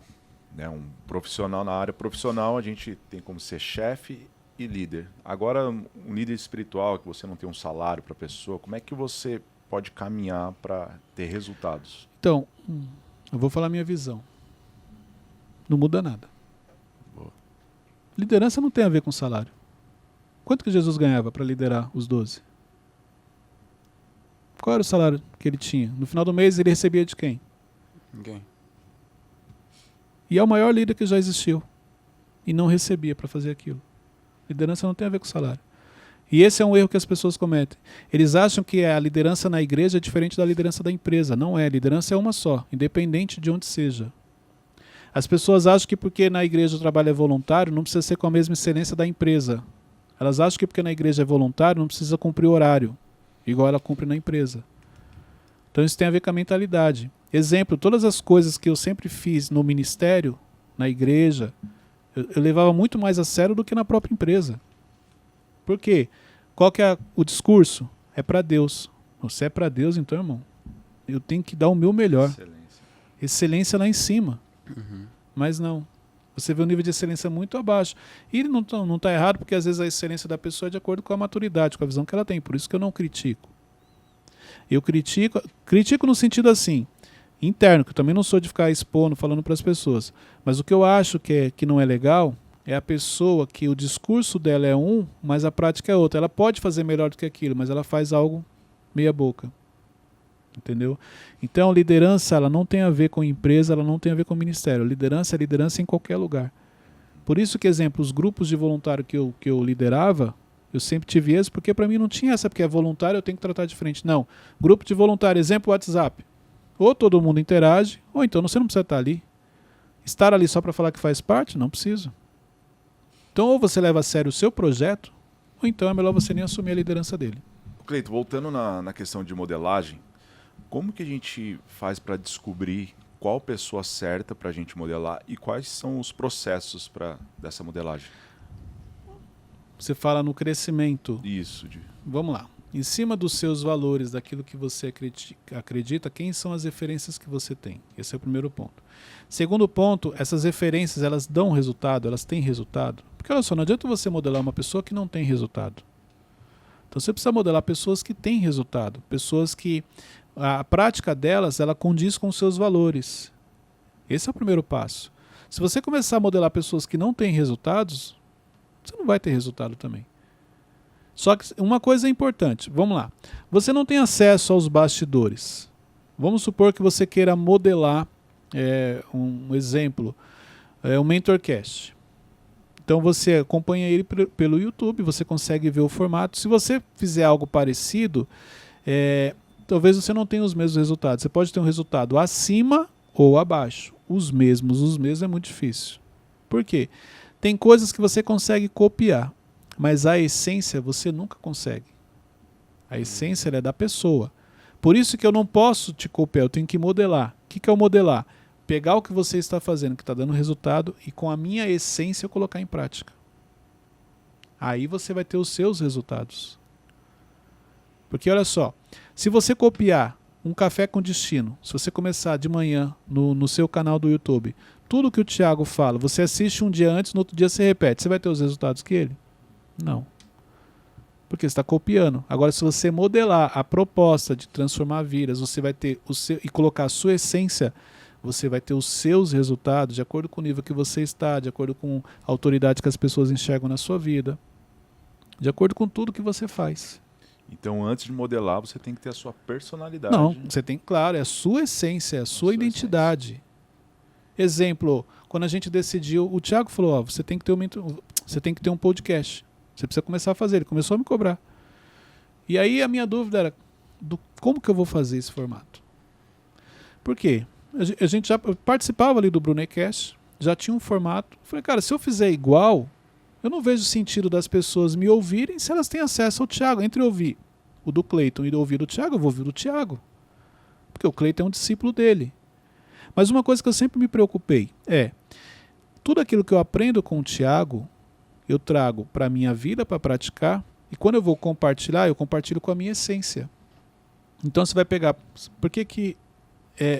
né, um profissional na área profissional, a gente tem como ser chefe e líder. Agora, um líder espiritual, que você não tem um salário para a pessoa, como é que você pode caminhar para ter resultados? Então, eu vou falar a minha visão. Não muda nada. Boa. Liderança não tem a ver com salário. Quanto que Jesus ganhava para liderar os 12? Qual era o salário que ele tinha? No final do mês ele recebia de quem? Ninguém. E é o maior líder que já existiu. E não recebia para fazer aquilo. Liderança não tem a ver com salário. E esse é um erro que as pessoas cometem. Eles acham que a liderança na igreja é diferente da liderança da empresa. Não é. A liderança é uma só, independente de onde seja. As pessoas acham que porque na igreja o trabalho é voluntário, não precisa ser com a mesma excelência da empresa. Elas acham que porque na igreja é voluntário, não precisa cumprir horário, igual ela cumpre na empresa. Então isso tem a ver com a mentalidade. Exemplo, todas as coisas que eu sempre fiz no ministério, na igreja, eu levava muito mais a sério do que na própria empresa. Por quê? Qual que é o discurso? É para Deus. Você é para Deus, então, irmão, eu tenho que dar o meu melhor. Excelência. Excelência lá em cima. Mas não. Você vê um nível de excelência muito abaixo. E não está errado, porque às vezes a excelência da pessoa é de acordo com a maturidade, com a visão que ela tem. Por isso que eu não critico. Eu critico no sentido assim, interno, que eu também não sou de ficar expondo, falando para as pessoas. Mas o que eu acho que não é legal é a pessoa que o discurso dela é um, mas a prática é outra. Ela pode fazer melhor do que aquilo, mas ela faz algo meia boca. Entendeu? Então, liderança, ela não tem a ver com empresa, ela não tem a ver com ministério. Liderança é liderança em qualquer lugar. Por isso que, exemplo, os grupos de voluntário que eu liderava, eu sempre tive esse, porque para mim não tinha essa, porque é voluntário, eu tenho que tratar de frente. Não. Grupo de voluntário, exemplo, WhatsApp. Ou todo mundo interage, ou então você não precisa estar ali. Estar ali só para falar que faz parte? Não precisa. Então, ou você leva a sério o seu projeto, ou então é melhor você nem assumir a liderança dele. Cleito, voltando na questão de modelagem, como que a gente faz para descobrir qual pessoa certa para a gente modelar e quais são os processos dessa modelagem? Você fala no crescimento. Isso. Vamos lá. Em cima dos seus valores, daquilo que você acredita, quem são as referências que você tem? Esse é o primeiro ponto. Segundo ponto, essas referências, elas dão resultado, elas têm resultado? Porque olha só, não adianta você modelar uma pessoa que não tem resultado. Então você precisa modelar pessoas que têm resultado, pessoas que a prática delas, ela condiz com os seus valores. Esse é o primeiro passo. Se você começar a modelar pessoas que não têm resultados, você não vai ter resultado também. Só que uma coisa é importante, vamos lá. Você não tem acesso aos bastidores. Vamos supor que você queira modelar um exemplo, um Mentorcast. Então você acompanha ele pelo YouTube, você consegue ver o formato. Se você fizer algo parecido, talvez você não tenha os mesmos resultados. Você pode ter um resultado acima ou abaixo. Os mesmos é muito difícil. Por quê? Tem coisas que você consegue copiar, mas a essência você nunca consegue. A essência é da pessoa. Por isso que eu não posso te copiar, eu tenho que modelar. O que é o modelar? Pegar o que você está fazendo, que está dando resultado, e com a minha essência eu colocar em prática. Aí você vai ter os seus resultados. Porque olha só, se você copiar um café com destino, se você começar de manhã no seu canal do YouTube, tudo que o Thiago fala, você assiste um dia antes, no outro dia você repete, você vai ter os resultados que ele? Não. Porque você está copiando. Agora, se você modelar a proposta de transformar vidas, você vai ter o seu, e colocar a sua essência, você vai ter os seus resultados de acordo com o nível que você está, de acordo com a autoridade que as pessoas enxergam na sua vida, de acordo com tudo que você faz. Então, antes de modelar, você tem que ter a sua personalidade. Não, você tem, claro, é a sua essência, é a sua identidade. Exemplo, quando a gente decidiu, o Thiago falou, você tem que ter um podcast. Você precisa começar a fazer. Ele começou a me cobrar. E aí a minha dúvida era, como que eu vou fazer esse formato? Por quê? A gente já participava ali do Brunecast, já tinha um formato. Falei, cara, se eu fizer igual, eu não vejo sentido das pessoas me ouvirem se elas têm acesso ao Thiago. Entre ouvir o do Cleiton e ouvir o do Thiago, eu vou ouvir o do Thiago. Porque o Cleiton é um discípulo dele. Mas uma coisa que eu sempre me preocupei é, tudo aquilo que eu aprendo com o Thiago, eu trago para a minha vida para praticar, e quando eu vou compartilhar, eu compartilho com a minha essência. Então você vai pegar, por que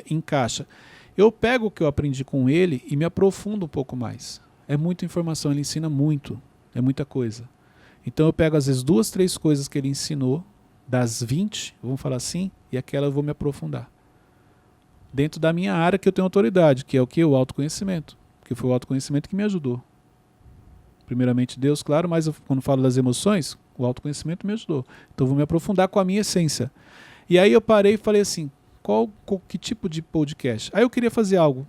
encaixa? Eu pego o que eu aprendi com ele e me aprofundo um pouco mais. É muita informação, ele ensina muito, é muita coisa. Então eu pego às vezes 2, 3 coisas que ele ensinou, das 20, vamos falar assim, e aquela eu vou me aprofundar. Dentro da minha área que eu tenho autoridade, que é o que? O autoconhecimento. Porque foi o autoconhecimento que me ajudou. Primeiramente Deus, claro, mas quando falo das emoções, o autoconhecimento me ajudou. Então eu vou me aprofundar com a minha essência. E aí eu parei e falei assim, que tipo de podcast? Aí eu queria fazer algo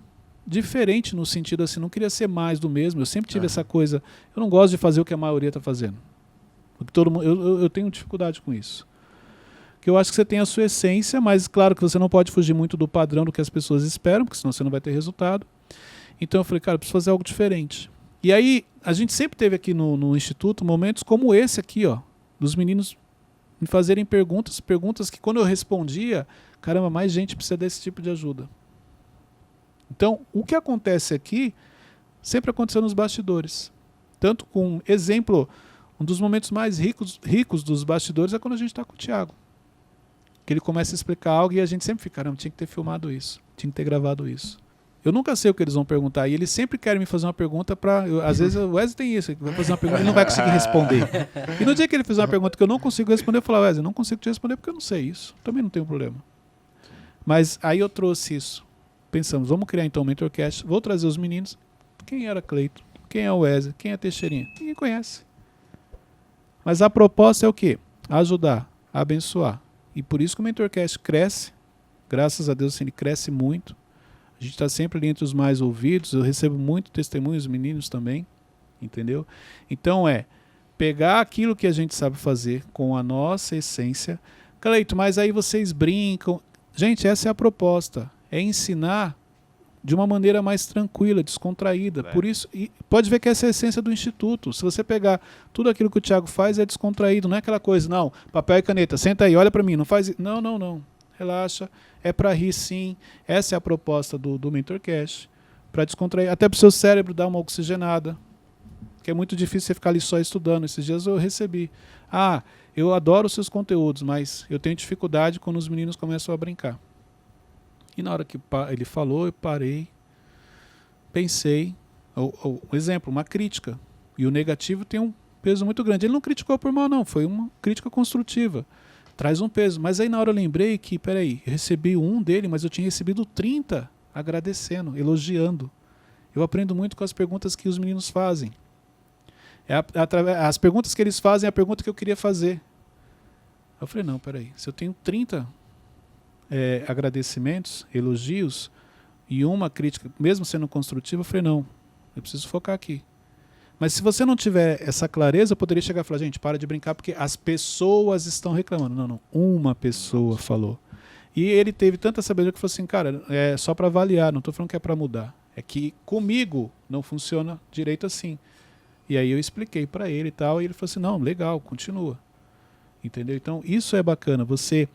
diferente no sentido assim, não queria ser mais do mesmo, eu sempre tive essa coisa, eu não gosto de fazer o que a maioria está fazendo. Porque todo mundo, eu tenho dificuldade com isso. Que eu acho que você tem a sua essência, mas claro que você não pode fugir muito do padrão do que as pessoas esperam, porque senão você não vai ter resultado. Então eu falei, cara, eu preciso fazer algo diferente. E aí, a gente sempre teve aqui no Instituto momentos como esse aqui, ó, dos meninos me fazerem perguntas que quando eu respondia, caramba, mais gente precisa desse tipo de ajuda. Então, o que acontece aqui, sempre aconteceu nos bastidores. Tanto com exemplo, um dos momentos mais ricos dos bastidores é quando a gente está com o Thiago. Que ele começa a explicar algo e a gente sempre fica, caramba, tinha que ter filmado isso, tinha que ter gravado isso. Eu nunca sei o que eles vão perguntar. E eles sempre querem me fazer uma pergunta para... Às vezes o Wesley tem isso. Ele vai fazer uma pergunta e ele não vai conseguir responder. E no dia que ele fizer uma pergunta que eu não consigo responder, eu falo, Wesley, não consigo te responder porque eu não sei isso. Também não tenho problema. Mas aí eu trouxe isso. Pensamos, vamos criar então um Mentorcast. Vou trazer os meninos. Quem era Cleiton? Quem é o Wesley? Quem é Teixeirinha? Ninguém conhece. Mas a proposta é o quê? Ajudar, abençoar. E por isso que o Mentorcast cresce. Graças a Deus, assim, ele cresce muito. A gente está sempre ali entre os mais ouvidos. Eu recebo muito testemunhos, os meninos também. Entendeu? Então pegar aquilo que a gente sabe fazer com a nossa essência. Cleito, mas aí vocês brincam. Gente, essa é a proposta. É ensinar de uma maneira mais tranquila, descontraída. Por isso, e pode ver que essa é a essência do Instituto. Se você pegar tudo aquilo que o Thiago faz, é descontraído. Não é aquela coisa, não, papel e caneta, senta aí, olha para mim, não faz isso. Não, não, não. Relaxa. É para rir, sim. Essa é a proposta do Mentorcast. Para descontrair, até para o seu cérebro dar uma oxigenada. Que é muito difícil você ficar ali só estudando. Esses dias eu recebi. Eu adoro os seus conteúdos, mas eu tenho dificuldade quando os meninos começam a brincar. E na hora que ele falou, eu parei, pensei. Um exemplo, uma crítica. E o negativo tem um peso muito grande. Ele não criticou por mal, não. Foi uma crítica construtiva. Traz um peso. Mas aí na hora eu lembrei que, peraí, eu recebi um dele, mas eu tinha recebido 30 agradecendo, elogiando. Eu aprendo muito com as perguntas que os meninos fazem. As perguntas que eles fazem é a pergunta que eu queria fazer. Eu falei, não, peraí, se eu tenho 30 agradecimentos, elogios e uma crítica, mesmo sendo construtiva, eu falei, não, eu preciso focar aqui. Mas se você não tiver essa clareza, eu poderia chegar e falar, gente, para de brincar porque as pessoas estão reclamando. Não, não, uma pessoa falou. E ele teve tanta sabedoria que falou assim, cara, é só para avaliar, não estou falando que é para mudar. É que comigo não funciona direito assim. E aí eu expliquei para ele e tal, e ele falou assim, não, legal, continua. Entendeu? Então, isso é bacana, você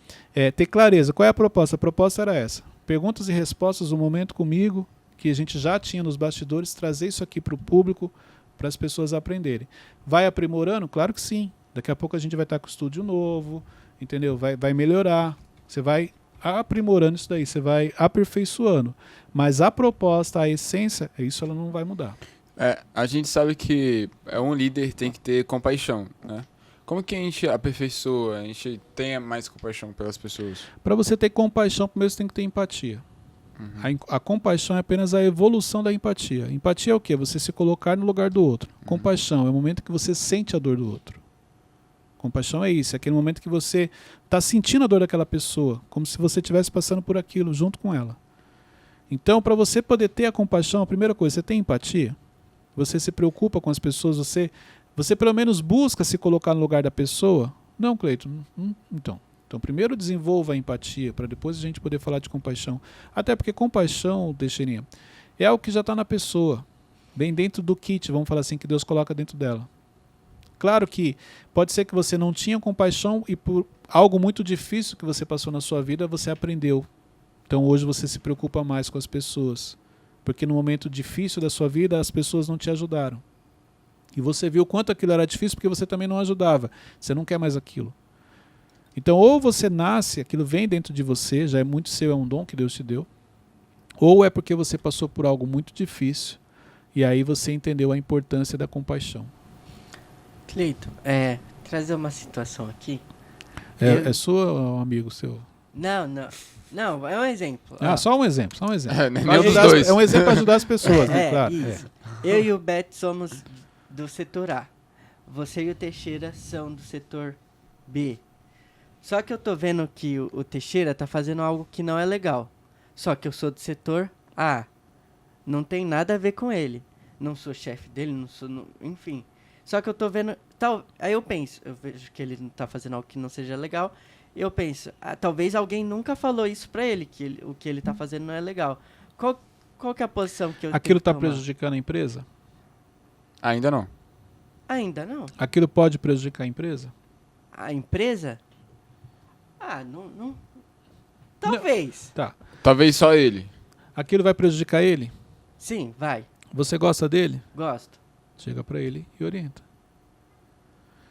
ter clareza. Qual é a proposta? A proposta era essa. Perguntas e respostas, um momento comigo, que a gente já tinha nos bastidores, trazer isso aqui para o público, para as pessoas aprenderem. Vai aprimorando? Claro que sim. Daqui a pouco a gente vai estar com o estúdio novo, entendeu? Vai melhorar. Você vai aprimorando isso daí, você vai aperfeiçoando. Mas a proposta, a essência, isso ela não vai mudar. A gente sabe que um líder tem que ter compaixão, né? Como que a gente aperfeiçoa, a gente tenha mais compaixão pelas pessoas? Para você ter compaixão, primeiro você tem que ter empatia. Uhum. A compaixão é apenas a evolução da empatia. Empatia é o quê? Você se colocar no lugar do outro. Uhum. Compaixão é o momento que você sente a dor do outro. Compaixão é isso, é aquele momento que você está sentindo a dor daquela pessoa, como se você estivesse passando por aquilo junto com ela. Então, para você poder ter a compaixão, a primeira coisa, você tem empatia? Você se preocupa com as pessoas? Você pelo menos busca se colocar no lugar da pessoa? Não, Cleiton. Então, primeiro desenvolva a empatia, para depois a gente poder falar de compaixão. Até porque compaixão, Teixeirinha, é algo que já está na pessoa. Bem dentro do kit, vamos falar assim, que Deus coloca dentro dela. Claro que pode ser que você não tinha compaixão e por algo muito difícil que você passou na sua vida, você aprendeu. Então hoje você se preocupa mais com as pessoas. Porque no momento difícil da sua vida, as pessoas não te ajudaram. E você viu quanto aquilo era difícil porque você também não ajudava. Você não quer mais aquilo. Então, ou você nasce, aquilo vem dentro de você, já é muito seu, é um dom que Deus te deu. Ou é porque você passou por algo muito difícil e aí você entendeu a importância da compaixão. Cleiton, trazer uma situação aqui. É sua ou um amigo seu? Não, é um exemplo. Só um exemplo. É um exemplo para ajudar as pessoas, né? Claro. Isso. Eu e o Beto somos do setor A. Você e o Teixeira são do setor B. Só que eu tô vendo que o Teixeira tá fazendo algo que não é legal. Só que eu sou do setor A. Não tem nada a ver com ele. Não sou chefe dele, não sou... enfim. Só que eu tô vendo... aí eu vejo que ele tá fazendo algo que não seja legal. E eu penso, talvez alguém nunca falou isso pra ele, que o que ele tá fazendo não é legal. Qual que é a posição que eu Aquilo tá prejudicando a empresa? Ainda não. Ainda não. Aquilo pode prejudicar a empresa? A empresa? Não. Talvez. Tá. Talvez só ele. Aquilo vai prejudicar ele? Sim, vai. Você gosta dele? Gosto. Chega pra ele e orienta.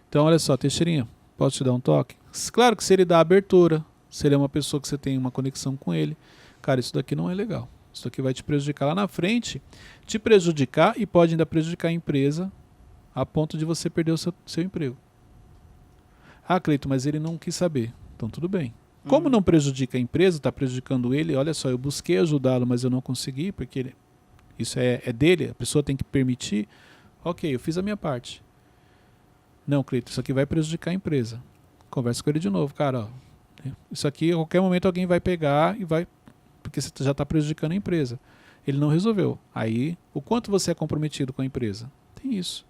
Então, olha só, Teixeirinha, posso te dar um toque? Claro que se ele dá abertura, se ele é uma pessoa que você tem uma conexão com ele, cara, isso daqui não é legal. Isso aqui vai te prejudicar lá na frente, te prejudicar e pode ainda prejudicar a empresa a ponto de você perder o seu emprego. Ah, Cleiton, mas ele não quis saber. Então tudo bem. Como não prejudica a empresa, está prejudicando ele, olha só, eu busquei ajudá-lo, mas eu não consegui, porque isso é dele, a pessoa tem que permitir. Ok, eu fiz a minha parte. Não, Cleiton, isso aqui vai prejudicar a empresa. Conversa com ele de novo, cara. Ó, isso aqui, a qualquer momento alguém vai pegar e vai... Porque você já está prejudicando a empresa. Ele não resolveu. Aí, o quanto você é comprometido com a empresa? Tem isso.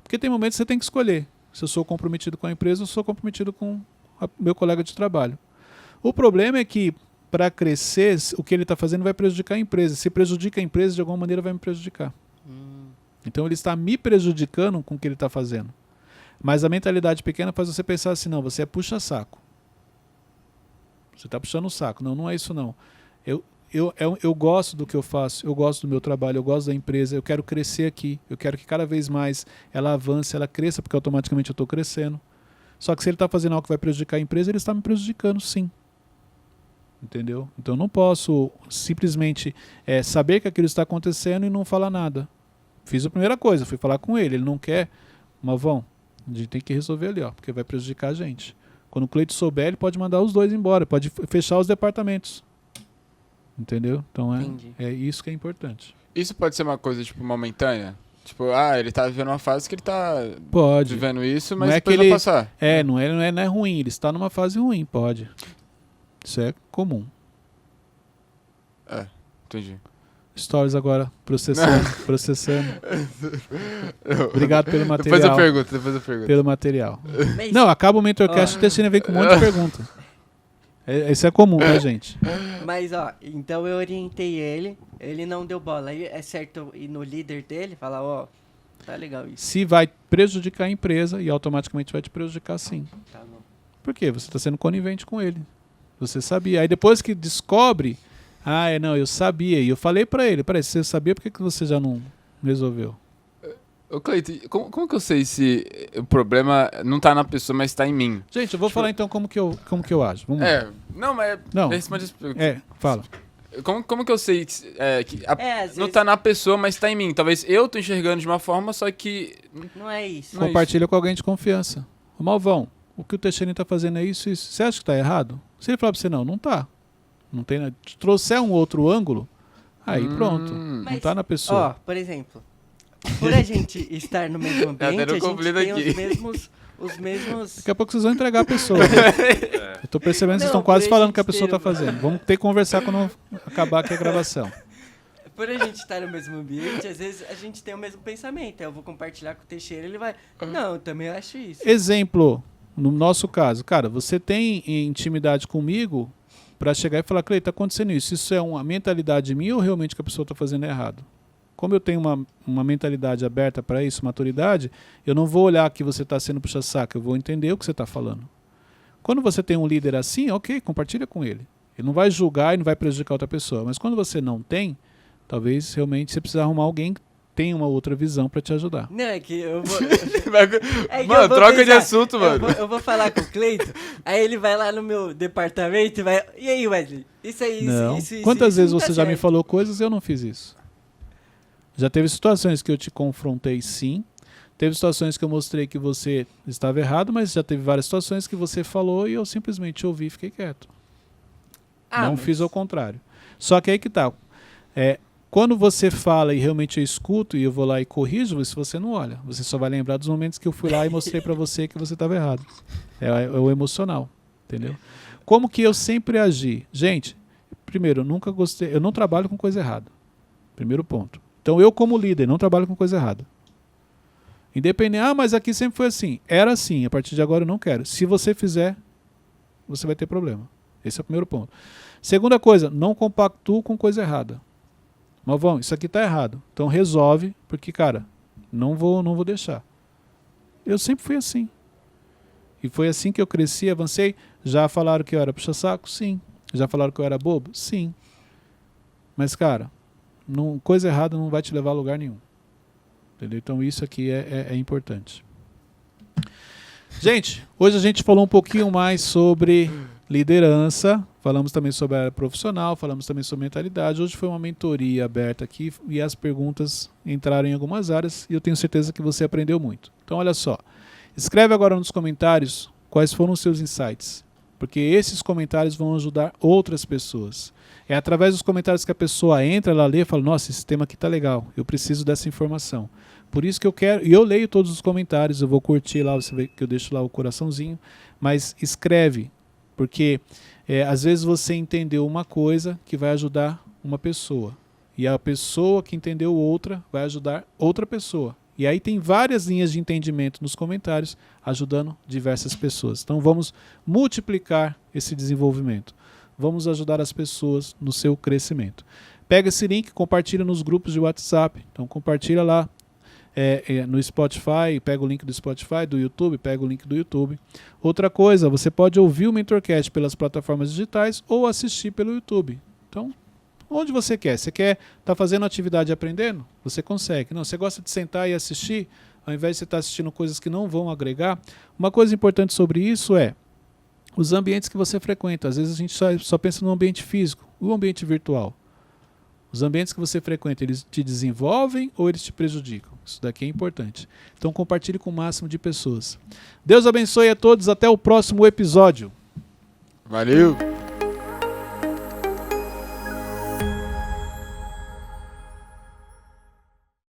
Porque tem momentos que você tem que escolher. Se eu sou comprometido com a empresa, eu sou comprometido com meu colega de trabalho. O problema é que, para crescer, o que ele está fazendo vai prejudicar a empresa. Se prejudica a empresa, de alguma maneira vai me prejudicar. Então ele está me prejudicando com o que ele está fazendo. Mas a mentalidade pequena faz você pensar assim, não, você é puxa-saco. Você está puxando o saco. Não, não é isso não. Eu gosto do que eu faço, eu gosto do meu trabalho, eu gosto da empresa, eu quero crescer aqui, eu quero que cada vez mais ela avance, ela cresça, porque automaticamente eu estou crescendo. Só que se ele está fazendo algo que vai prejudicar a empresa, ele está me prejudicando sim. Entendeu? Então eu não posso simplesmente saber que aquilo está acontecendo e não falar nada. Fiz a primeira coisa, fui falar com ele não quer, Malvão, a gente tem que resolver ali, ó, porque vai prejudicar a gente. Quando o Cleiton souber, ele pode mandar os dois embora, pode fechar os departamentos. Entendeu? Então é isso que é importante. Isso pode ser uma coisa, tipo, momentânea? Tipo, ele tá vivendo uma fase que ele tá vivendo isso, mas depois vai passar. Não é ruim, ele está numa fase ruim, pode. Isso é comum. Entendi. Stories agora, processando. Obrigado pelo material. Depois eu pergunto. Pelo material. Não, acaba o Mentorcast e o Teixeira vem com um monte de pergunta. Isso é comum, tá, gente? Mas, então eu orientei ele não deu bola. Aí é certo ir no líder dele e falar, tá legal isso. Se vai prejudicar a empresa e automaticamente vai te prejudicar sim. Tá bom. Por quê? Você está sendo conivente com ele. Você sabia. Aí depois que descobre, eu sabia. E eu falei pra ele, se você sabia, por que você já não resolveu? Ô Cleiton, como que eu sei se o problema não tá na pessoa, mas tá em mim? Gente, eu vou falar então como que eu ajo. Vamos lá. Não. Responde essa pergunta. Fala. Como que eu sei que às não vezes... tá na pessoa, mas tá em mim? Talvez eu tô enxergando de uma forma, só que... Não é isso. Compartilha com alguém de confiança. Ô Malvão, o que o Teixeira tá fazendo é isso. Você acha que tá errado? Se ele falar pra você, não tá. Não tem nada. Se trouxer um outro ângulo, aí pronto. Não tá na pessoa. Por exemplo, por a gente estar no mesmo ambiente, a gente tem os mesmos... Daqui a pouco vocês vão entregar a pessoa. Eu tô percebendo que vocês estão quase falando o que a pessoa tá fazendo. Vamos ter que conversar quando acabar aqui a gravação. Por a gente estar no mesmo ambiente, às vezes a gente tem o mesmo pensamento. Eu vou compartilhar com o Teixeira, ele vai... Não, eu também acho isso. Exemplo, no nosso caso. Cara, você tem intimidade comigo para chegar e falar, Cleiton, tá acontecendo isso. Isso é uma mentalidade minha ou realmente que a pessoa tá fazendo errado? Como eu tenho uma mentalidade aberta para isso, maturidade, eu não vou olhar que você está sendo puxa-saco, eu vou entender o que você está falando. Quando você tem um líder assim, ok, compartilha com ele. Ele não vai julgar e não vai prejudicar outra pessoa. Mas quando você não tem, talvez realmente você precise arrumar alguém que tenha uma outra visão para te ajudar. Não, é que eu vou... Mano, troca de assunto, mano. Eu vou falar com o Cleiton, aí ele vai lá no meu departamento e vai... E aí, Wesley? Isso aí, não. isso Quantas vezes você já certo. me falou coisas e eu não fiz isso? Já teve situações que eu te confrontei, sim. Teve situações que eu mostrei que você estava errado, mas já teve várias situações que você falou e eu simplesmente ouvi e fiquei quieto. Não fiz ao contrário. Só que aí que tá. Quando você fala e realmente eu escuto e eu vou lá e corrijo, isso você não olha. Você só vai lembrar dos momentos que eu fui lá e mostrei para você que você estava errado. É o emocional, entendeu? Como que eu sempre agi? Gente, primeiro, eu nunca gostei, eu não trabalho com coisa errada. Primeiro ponto. Então eu como líder não trabalho com coisa errada. Independente, mas aqui sempre foi assim. Era assim, a partir de agora eu não quero. Se você fizer, você vai ter problema. Esse é o primeiro ponto. Segunda coisa, não compactuo com coisa errada. Malvão, isso aqui está errado. Então resolve, porque, cara, não vou deixar. Eu sempre fui assim. E foi assim que eu cresci, avancei. Já falaram que eu era puxa-saco? Sim. Já falaram que eu era bobo? Sim. Mas, cara, coisa errada não vai te levar a lugar nenhum. Entendeu? Então isso aqui é importante. Gente, hoje a gente falou um pouquinho mais sobre liderança. Falamos também sobre a área profissional, falamos também sobre mentalidade. Hoje foi uma mentoria aberta aqui e as perguntas entraram em algumas áreas e eu tenho certeza que você aprendeu muito. Então, olha só. Escreve agora nos comentários quais foram os seus insights, porque esses comentários vão ajudar outras pessoas. É através dos comentários que a pessoa entra, ela lê e fala, nossa, esse tema aqui tá legal, eu preciso dessa informação. Por isso que eu quero, e eu leio todos os comentários, eu vou curtir lá, você vê que eu deixo lá o coraçãozinho, mas escreve, porque às vezes você entendeu uma coisa que vai ajudar uma pessoa, e a pessoa que entendeu outra vai ajudar outra pessoa. E aí tem várias linhas de entendimento nos comentários, ajudando diversas pessoas. Então vamos multiplicar esse desenvolvimento. Vamos ajudar as pessoas no seu crescimento. Pega esse link, compartilha nos grupos de WhatsApp. Então compartilha lá no Spotify, pega o link do Spotify, do YouTube, pega o link do YouTube. Outra coisa, você pode ouvir o Mentorcast pelas plataformas digitais ou assistir pelo YouTube. Então, onde você quer? Você quer estar fazendo atividade e aprendendo? Você consegue. Não, você gosta de sentar e assistir, ao invés de você estar assistindo coisas que não vão agregar? Uma coisa importante sobre isso é os ambientes que você frequenta. Às vezes a gente só pensa no ambiente físico, o ambiente virtual. Os ambientes que você frequenta, eles te desenvolvem ou eles te prejudicam? Isso daqui é importante. Então compartilhe com o máximo de pessoas. Deus abençoe a todos. Até o próximo episódio. Valeu!